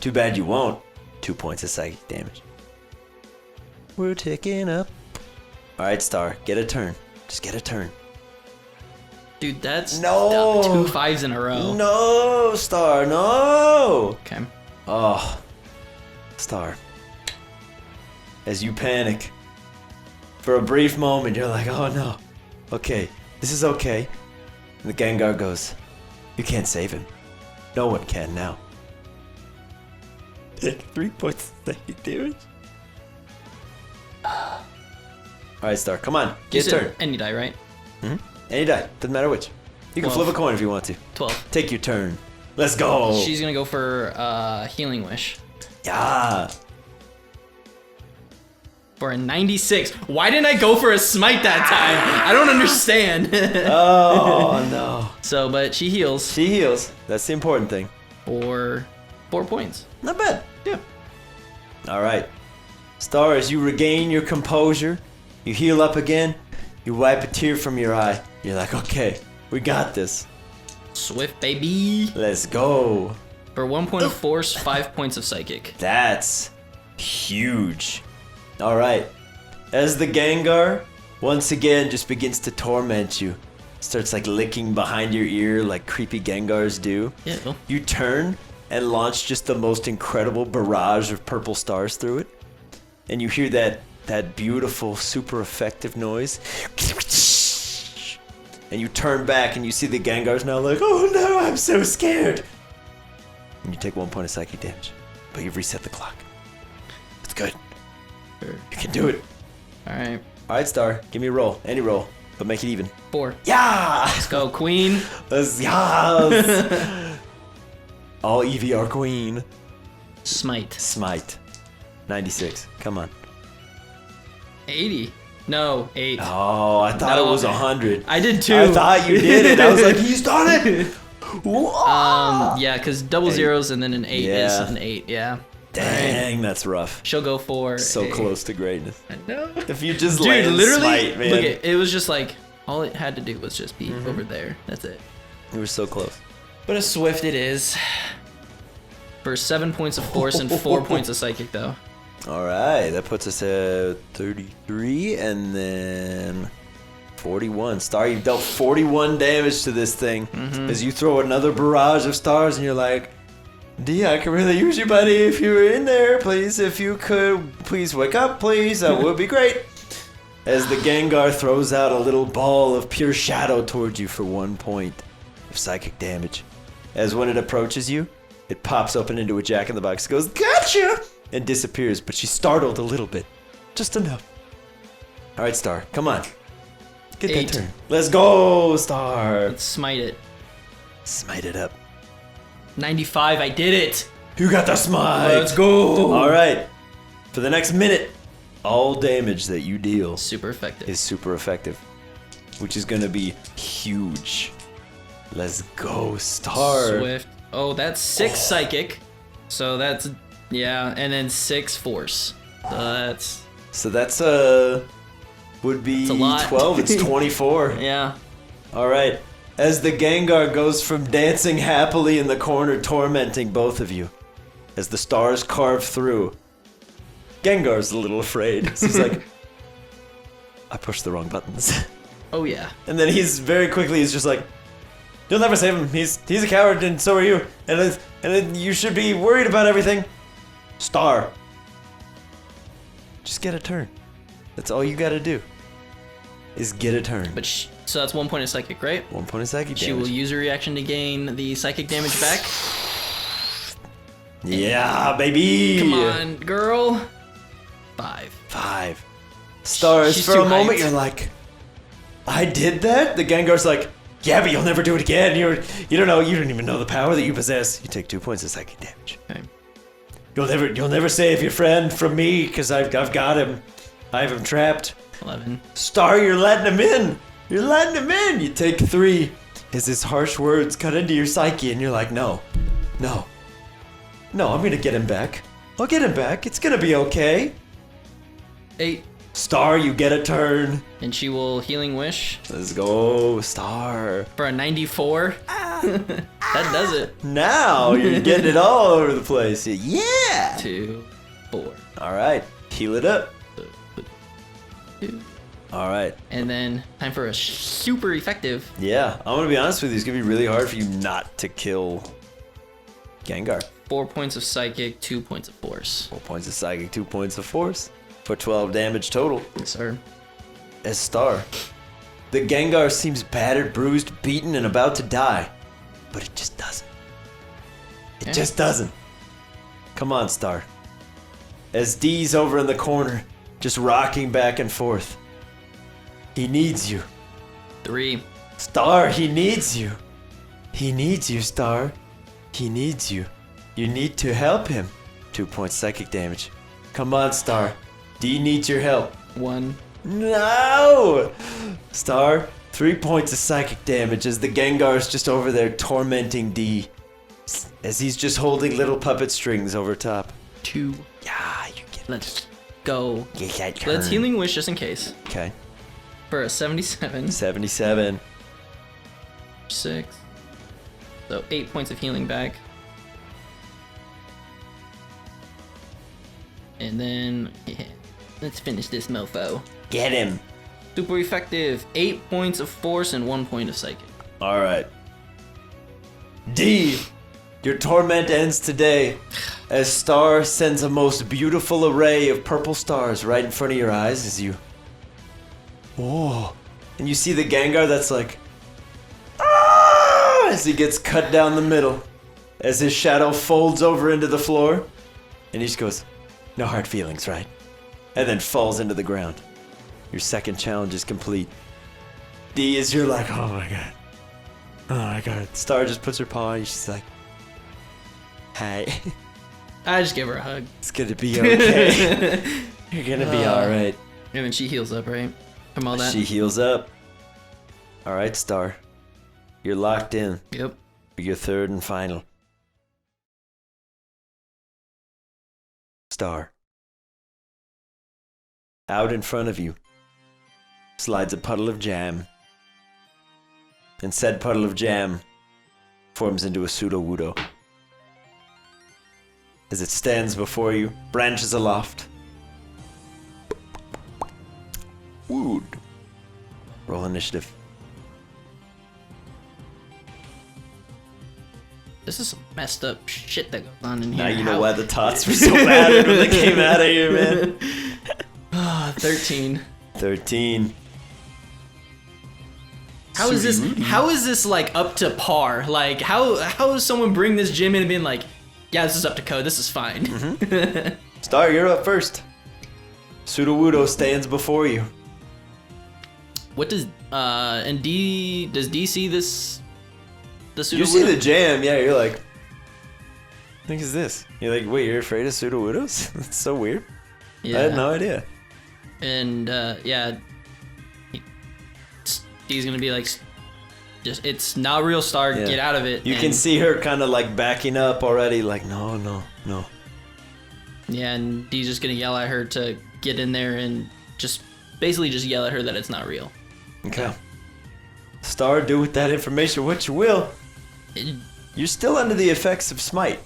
Too bad you won't. 2 points of psychic damage. We're ticking up. Alright, Star, get a turn. Just get a turn. Dude, that's No. 2 5s in a row. No, Star, no! Okay. Oh, Star. As you panic, for a brief moment, you're like, oh no. Okay, this is okay. And the Gengar goes, you can't save him. No one can now. Take 3 points of psychic damage. Alright, Star, come on, get a You said turn. any die, right? Any die, doesn't matter which. You can 12. flip a coin if you want to. 12. Take your turn. Let's go. She's gonna go for Healing Wish. Yeah. For a 96. Why didn't I go for a smite that time? I don't understand. Oh no. So, but she heals She heals. That's the important thing. for 4 points. Not bad. Yeah. All right. Star, as you regain your composure, you heal up again, you wipe a tear from your eye. You're like, okay, we got this. Swift, baby. Let's go. For 1 point of force, 5 points of psychic. That's huge. All right. As the Gengar once again just begins to torment you, starts like licking behind your ear like creepy Gengars do. Yeah. Well, You turn and launch just the most incredible barrage of purple stars through it. And you hear that beautiful, super effective noise. And you turn back and you see the Gengar's now like, oh no, I'm so scared. And you take 1 point of psychic damage. But you've reset the clock. It's good. Sure. You can do it. All right. Alright, Star, give me a roll. Any roll. But make it even. 4. Yeah! Let's go, Queen. Yes! All EVR Queen. Smite. Smite. 96. Come on. 80. No, 8. Oh, I thought No. it was 100. I did too. I thought you did it. I was like, he's done it. Yeah, because double 8. zeros and then an 8 is Yeah. an 8. Yeah. Dang, that's rough. She'll go for So a- close to greatness. I know. If you just Dude, land literally, Smite, man. look, it was just like all it had to do was just be over there. That's it. You were so close. But a swift it is. For 7 points of force and 4 points of psychic, though. All right, that puts us at 33 and then 41. Star, you've dealt 41 damage to this thing as you throw another barrage of stars, and you're like, D, I could really use you, buddy. If you were in there, please, if you could, please wake up, please. That would be great. as the Gengar throws out a little ball of pure shadow towards you for 1 point of psychic damage. As when it approaches you, it pops open into a jack-in-the-box, goes, "Gotcha!" and disappears, but she's startled a little bit. Just enough. Alright, Star, come on. Get 8. that turn. Let's go, Star! Let's smite it. Smite it up. 95, I did it! You got the smite! Let's go! Alright, for the next minute, all damage that you deal Super effective. is super effective, which is gonna be huge. Let's go, Star! Swift. Oh, that's 6 psychic. So that's, yeah, and then 6 force. So that's would be a lot. 12, it's 24. yeah. Alright, as the Gengar goes from dancing happily in the corner, tormenting both of you, as the stars carve through, Gengar's a little afraid. So he's like, I pushed the wrong buttons. Oh yeah. And then he's just like, you'll never save him. He's a coward, and so are you. And then you should be worried about everything. Star. Just get a turn. That's all you gotta do. Is get a turn. But so that's 1 point of psychic, right? 1 point of psychic damage. She will use her reaction to gain the psychic damage back. Yeah, baby. Come on, girl. 5. 5. Stars, She's for too a moment hyped. you're like, I did that? The Gengar's like, yeah, but you'll never do it again. You don't even know the power that you possess. You take 2 points of psychic damage. Okay. You'll never save your friend from me, because I've got him. I have him trapped. 11. Star, you're letting him in. You're letting him in. You take 3 as his harsh words cut into your psyche, and you're like, no, I'm gonna get him back. I'll get him back. It's gonna be okay. 8. Star, you get a turn. And she will healing wish Let's go, Star. for a 94. That does it. Now you're getting it all over the place. Yeah. 2, 4. All right, heal it up. 2. All right. And then time for a super effective. Yeah, I'm gonna be honest with you. It's gonna be really hard for you not to kill Gengar. 4 points of psychic, 2 points of force. 4 points of psychic, 2 points of force, for 12 damage total. Yes, sir. As Star, the Gengar seems battered, bruised, beaten, and about to die, but it just doesn't. It just doesn't. Come on, Star. As D's over in the corner, just rocking back and forth. He needs you. 3. Star, he needs you. He needs you, Star. He needs you. You need to help him. 2 points psychic damage. Come on, Star. D needs your help. 1. No! Star, 3 points of psychic damage as the Gengar's just over there tormenting D. As he's just holding little puppet strings over top. 2. Yeah, you get Let's go. Get that turn. Let's healing wish just in case. Okay. For a 77. 77. 6. So 8 points of healing back. And then, yeah, let's finish this mofo. Get him. Super effective. 8 points of force and 1 point of psychic. Alright. D, your torment ends today as Star sends a most beautiful array of purple stars right in front of your eyes as you... Whoa. And you see the Gengar that's like... "Ah!" as he gets cut down the middle. As his shadow folds over into the floor. And he just goes, no hard feelings, right? And then falls into the ground. Your second challenge is complete. D is you're like, oh my god. Oh my god. Star just puts her paw on you. She's like, hey, I just give her a hug. it's gonna be okay. You're gonna be alright. And then she heals up, right? From all that. She heals up. Alright, Star. You're locked in Yep. for your third and final. Star. Out in front of you slides a puddle of jam. And said puddle of jam forms into a pseudo-wudo. As it stands before you, branches aloft. Wood. Roll initiative. This is some messed up shit that goes on in here. Now you know why the tots were so mad when they came out of here, man. 13. 13. How is this like up to par? Like how does someone bring this gym in and being like, yeah, this is up to code, this is fine. Star, you're up first. Sudowoodo stands before you. What does and does D see this? The Sudowoodo? You see the jam, yeah, you're like, what the heck is this? You're like, wait, you're afraid of Sudowoodos? That's so weird. Yeah. I had no idea. And yeah, D's gonna be like, just it's not real, Star. Yeah. Get out of it. You can see her kind of like backing up already, like no. Yeah, and D's just gonna yell at her to get in there and just basically just yell at her that it's not real. Okay. Star, do with that information what you will. You're still under the effects of Smite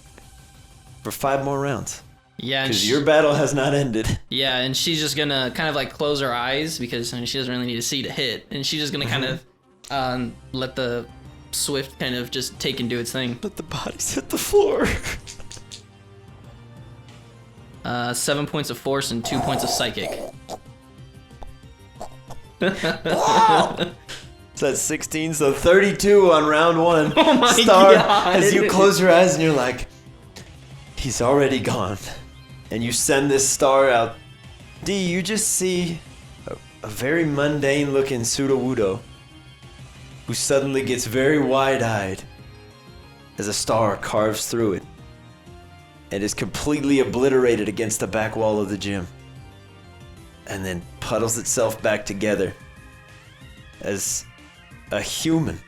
for 5 more rounds. Yeah, because your battle has not ended. Yeah, and she's just gonna kind of like close her eyes because she doesn't really need to see to hit, and she's just gonna kind of let the Swift kind of just take and do its thing. Let the bodies hit the floor. 7 points of force and 2 points of psychic. So that's 16, so 32 on round 1. Oh my Star, God. as you close your eyes and you're like, he's already gone. And you send this star out. D, you just see a very mundane looking Sudowoodo who suddenly gets very wide-eyed as a star carves through it and is completely obliterated against the back wall of the gym, and then puddles itself back together as a human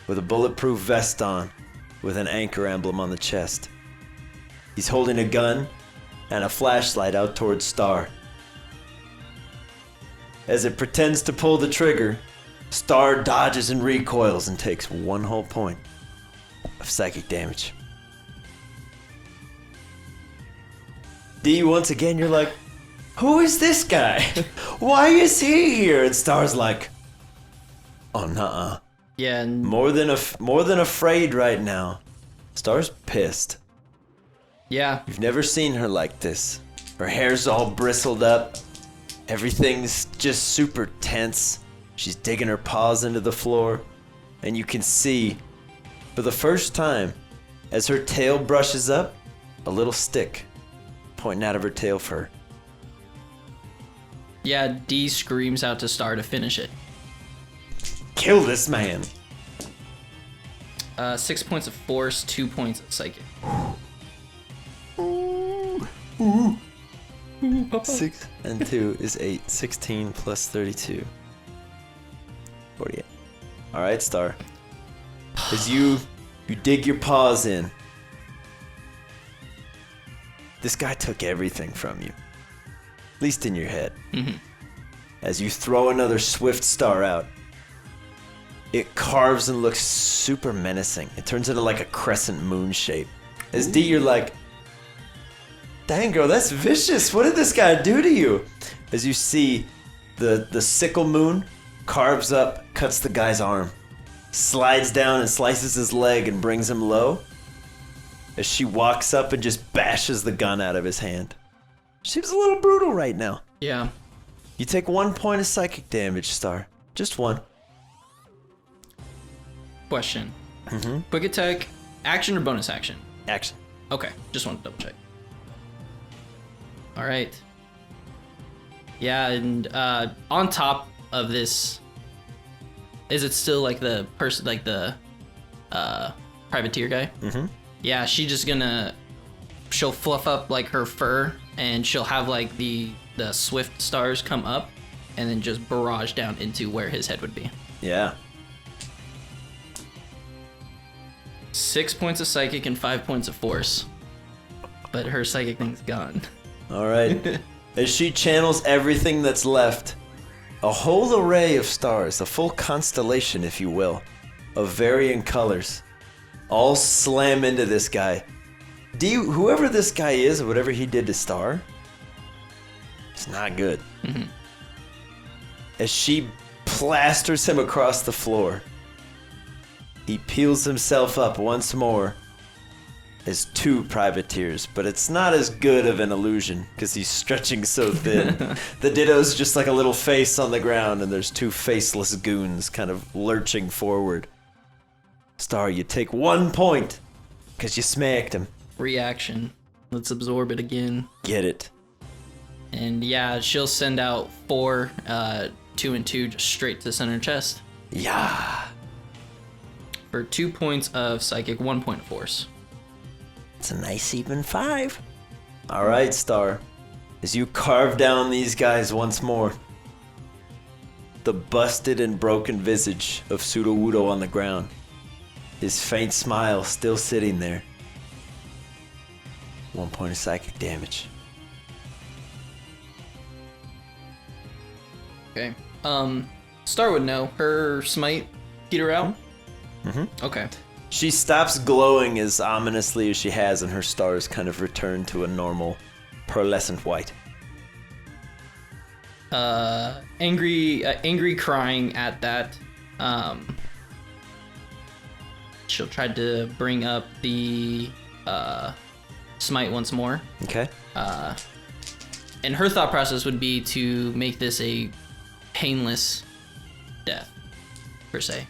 with a bulletproof vest on with an anchor emblem on the chest. He's holding a gun and a flashlight out towards Star. As it pretends to pull the trigger, Star dodges and recoils and takes 1 whole point of psychic damage. D, once again, you're like, who is this guy? Why is he here? And Star's like, oh, nuh-uh. Yeah, and More than afraid right now. Star's pissed. yeah, You've never seen her like this. Her hair's all bristled up. Everything's just super tense. She's digging her paws into the floor. And you can see, for the first time, as her tail brushes up, a little stick pointing out of her tail fur. yeah. D screams out to Star to finish it. Kill this man. 6 points of force, 2 points of psychic. 6 and 2 is 8. 16 plus 32. 48. Alright, Star. As you dig your paws in, this guy took everything from you. At least in your head. Mm-hmm. As you throw another Swift Star out, it carves and looks super menacing. It turns into like a crescent moon shape. As D, you're like, dang girl, that's vicious. What did this guy do to you? As you see the sickle moon carves up, cuts the guy's arm, slides down and slices his leg and brings him low. As she walks up and just bashes the gun out of his hand. She's a little brutal right now. Yeah. You take 1 point of psychic damage, Star. Just 1. Question. Quick attack, action or bonus action? Action. Okay, just want to double check. All right. Yeah, and on top of this, is it still like the person, like the privateer guy? Mm-hmm. Yeah, she'll fluff up like her fur, and she'll have like the Swift Stars come up, and then just barrage down into where his head would be. Yeah. 6 points of psychic and 5 points of force, but her psychic thing's gone. All right. As she channels everything that's left, a whole array of stars, a full constellation, if you will, of varying colors, all slam into this guy. Whoever this guy is, or whatever he did to Star, it's not good. Mm-hmm. As she plasters him across the floor, he peels himself up once more as 2 privateers, but it's not as good of an illusion because he's stretching so thin. The Ditto's just like a little face on the ground, and there's 2 faceless goons kind of lurching forward. Star, you take 1 point because you smacked him. Reaction. Let's absorb it again. Get it. And yeah, she'll send out 4, 2 and 2, just straight to the center chest. Yeah. For 2 points of psychic, 1 point of force. It's a nice even 5. All right, Star. As you carve down these guys once more, the busted and broken visage of Sudowoodo on the ground, his faint smile still sitting there. 1 point of psychic damage. Okay. Star would know. Her smite peter out? Mm-hmm. Okay. She stops glowing as ominously as she has, and her stars kind of return to a normal pearlescent white. Angry crying at that. She'll try to bring up the smite once more. Okay. And her thought process would be to make this a painless death, per se.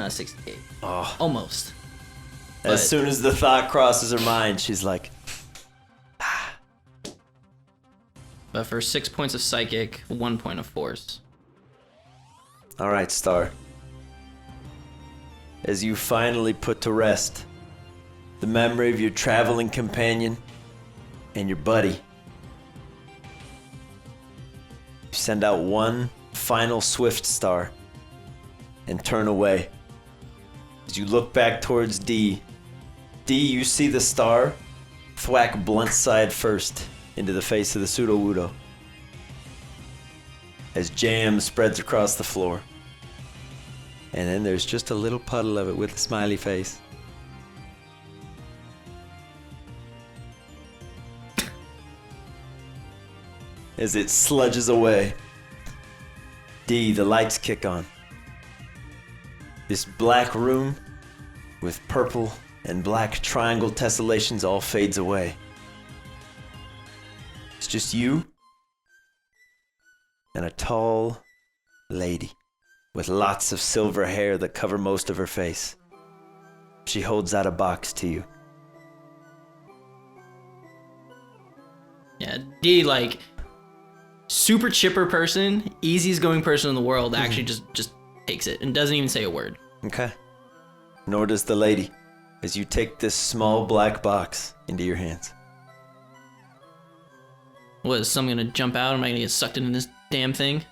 68. Oh. Almost. As soon as the thought crosses her mind, she's like, But for 6 points of psychic, 1 point of force. all right, Star. As you finally put to rest the memory of your traveling companion and your buddy, you send out one final swift star and turn away. As you look back towards D, you see the star thwack blunt side first into the face of the Sudowoodo as jam spreads across the floor. And then there's just a little puddle of it with a smiley face. As it sludges away, D, the lights kick on. This black room with purple and black triangle tessellations all fades away. It's just you and a tall lady with lots of silver hair that cover most of her face. She holds out a box to you. Yeah, D, like, super chipper person, easiest going person in the world, actually just takes it and doesn't even say a word. Okay. Nor does the lady, as you take this small black box into your hands. What, is someone gonna jump out? Am I gonna get sucked into this damn thing?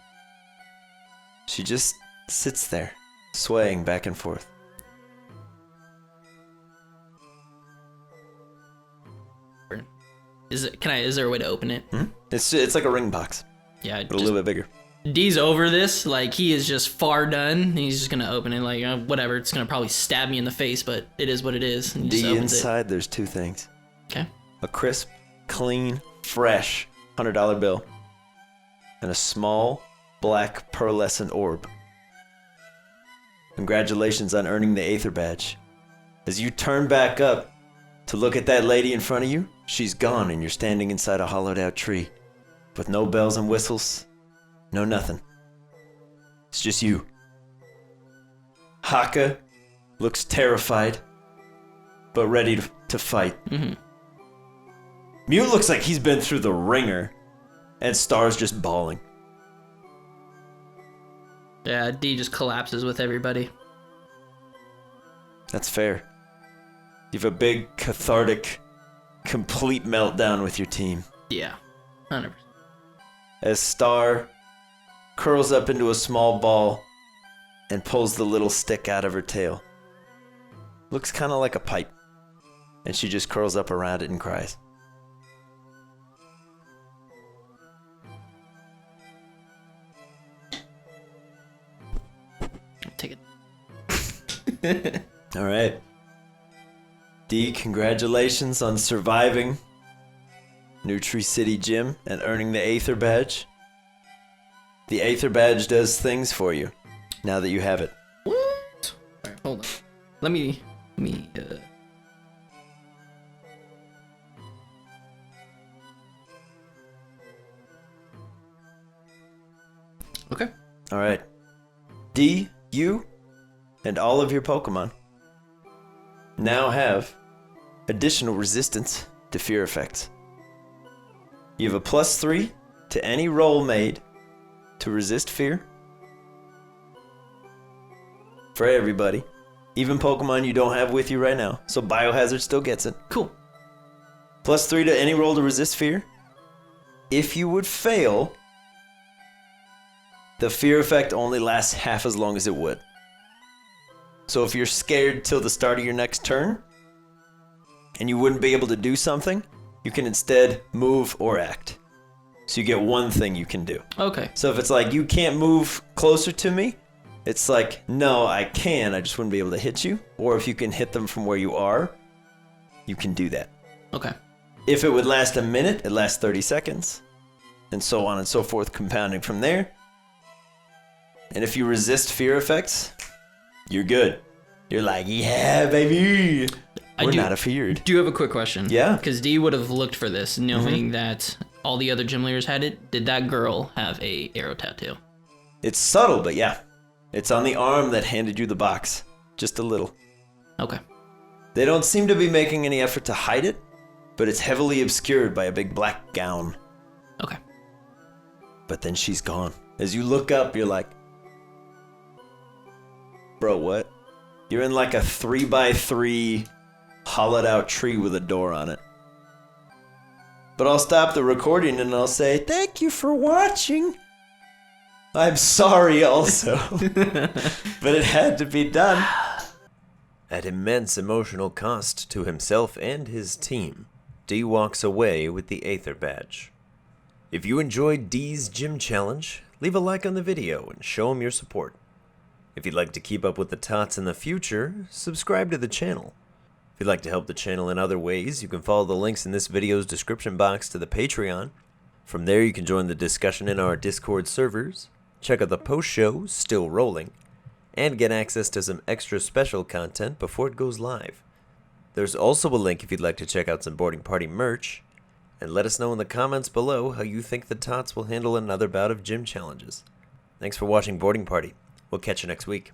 She just sits there, swaying back and forth. Is there a way to open it? Hmm? It's like a ring box, Yeah, but a little bit bigger. D's over this. Like, he is just far done. He's just gonna open it. Like, whatever. It's gonna probably stab me in the face, but it is what it is. And he just D, opens inside there's 2 things. Okay. A crisp, clean, fresh $100 bill. And a small, black pearlescent orb. Congratulations on earning the Aether Badge. As you turn back up to look at that lady in front of you, she's gone and you're standing inside a hollowed out tree. With no bells and whistles, no nothing. It's just you. Haka looks terrified, but ready to fight. Mm-hmm. Mute looks like he's been through the ringer, and Star's just bawling. Yeah, D just collapses with everybody. That's fair. You have a big, cathartic, complete meltdown with your team. Yeah, 100%. As Star curls up into a small ball and pulls the little stick out of her tail. Looks kind of like a pipe. And she just curls up around it and cries. Take it. All right. D, congratulations on surviving Newtry City Gym and earning the Aether Badge. The Aether Badge does things for you now that you have it. What? Alright, hold on. Let me me. Okay. All right. D, you, and all of your Pokemon now have additional resistance to fear effects. You have a +3 to any roll made to resist fear. For everybody. Even Pokemon you don't have with you right now. So Biohazard still gets it. Cool. +3 to any roll to resist fear. If you would fail, the fear effect only lasts half as long as it would. So if you're scared till the start of your next turn, and you wouldn't be able to do something, you can instead move or act. So you get one thing you can do. Okay. So if it's like, you can't move closer to me, it's like, no, I can, I just wouldn't be able to hit you. Or if you can hit them from where you are, you can do that. Okay. If it would last a minute, it lasts 30 seconds. And so on and so forth, compounding from there. And if you resist fear effects, you're good. You're like, yeah, baby. We're not afeared. Do you have a quick question? Yeah. Because D would have looked for this, knowing that all the other gym leaders had it. Did that girl have a arrow tattoo? It's subtle, but yeah. It's on the arm that handed you the box. Just a little. Okay. They don't seem to be making any effort to hide it, but it's heavily obscured by a big black gown. Okay. But then she's gone. As you look up, you're like, bro, what? You're in like a 3x3 hollowed out tree with a door on it. But I'll stop the recording and I'll say, thank you for watching. I'm sorry also. But it had to be done. At immense emotional cost to himself and his team, D walks away with the Aether Badge. If you enjoyed D's Gym Challenge, leave a like on the video and show him your support. If you'd like to keep up with the tots in the future, subscribe to the channel. If you'd like to help the channel in other ways, you can follow the links in this video's description box to the Patreon. From there, you can join the discussion in our Discord servers, check out the post-show, Still Rolling, and get access to some extra special content before it goes live. There's also a link if you'd like to check out some Boarding Party merch, and let us know in the comments below how you think the tots will handle another bout of gym challenges. Thanks for watching Boarding Party. We'll catch you next week.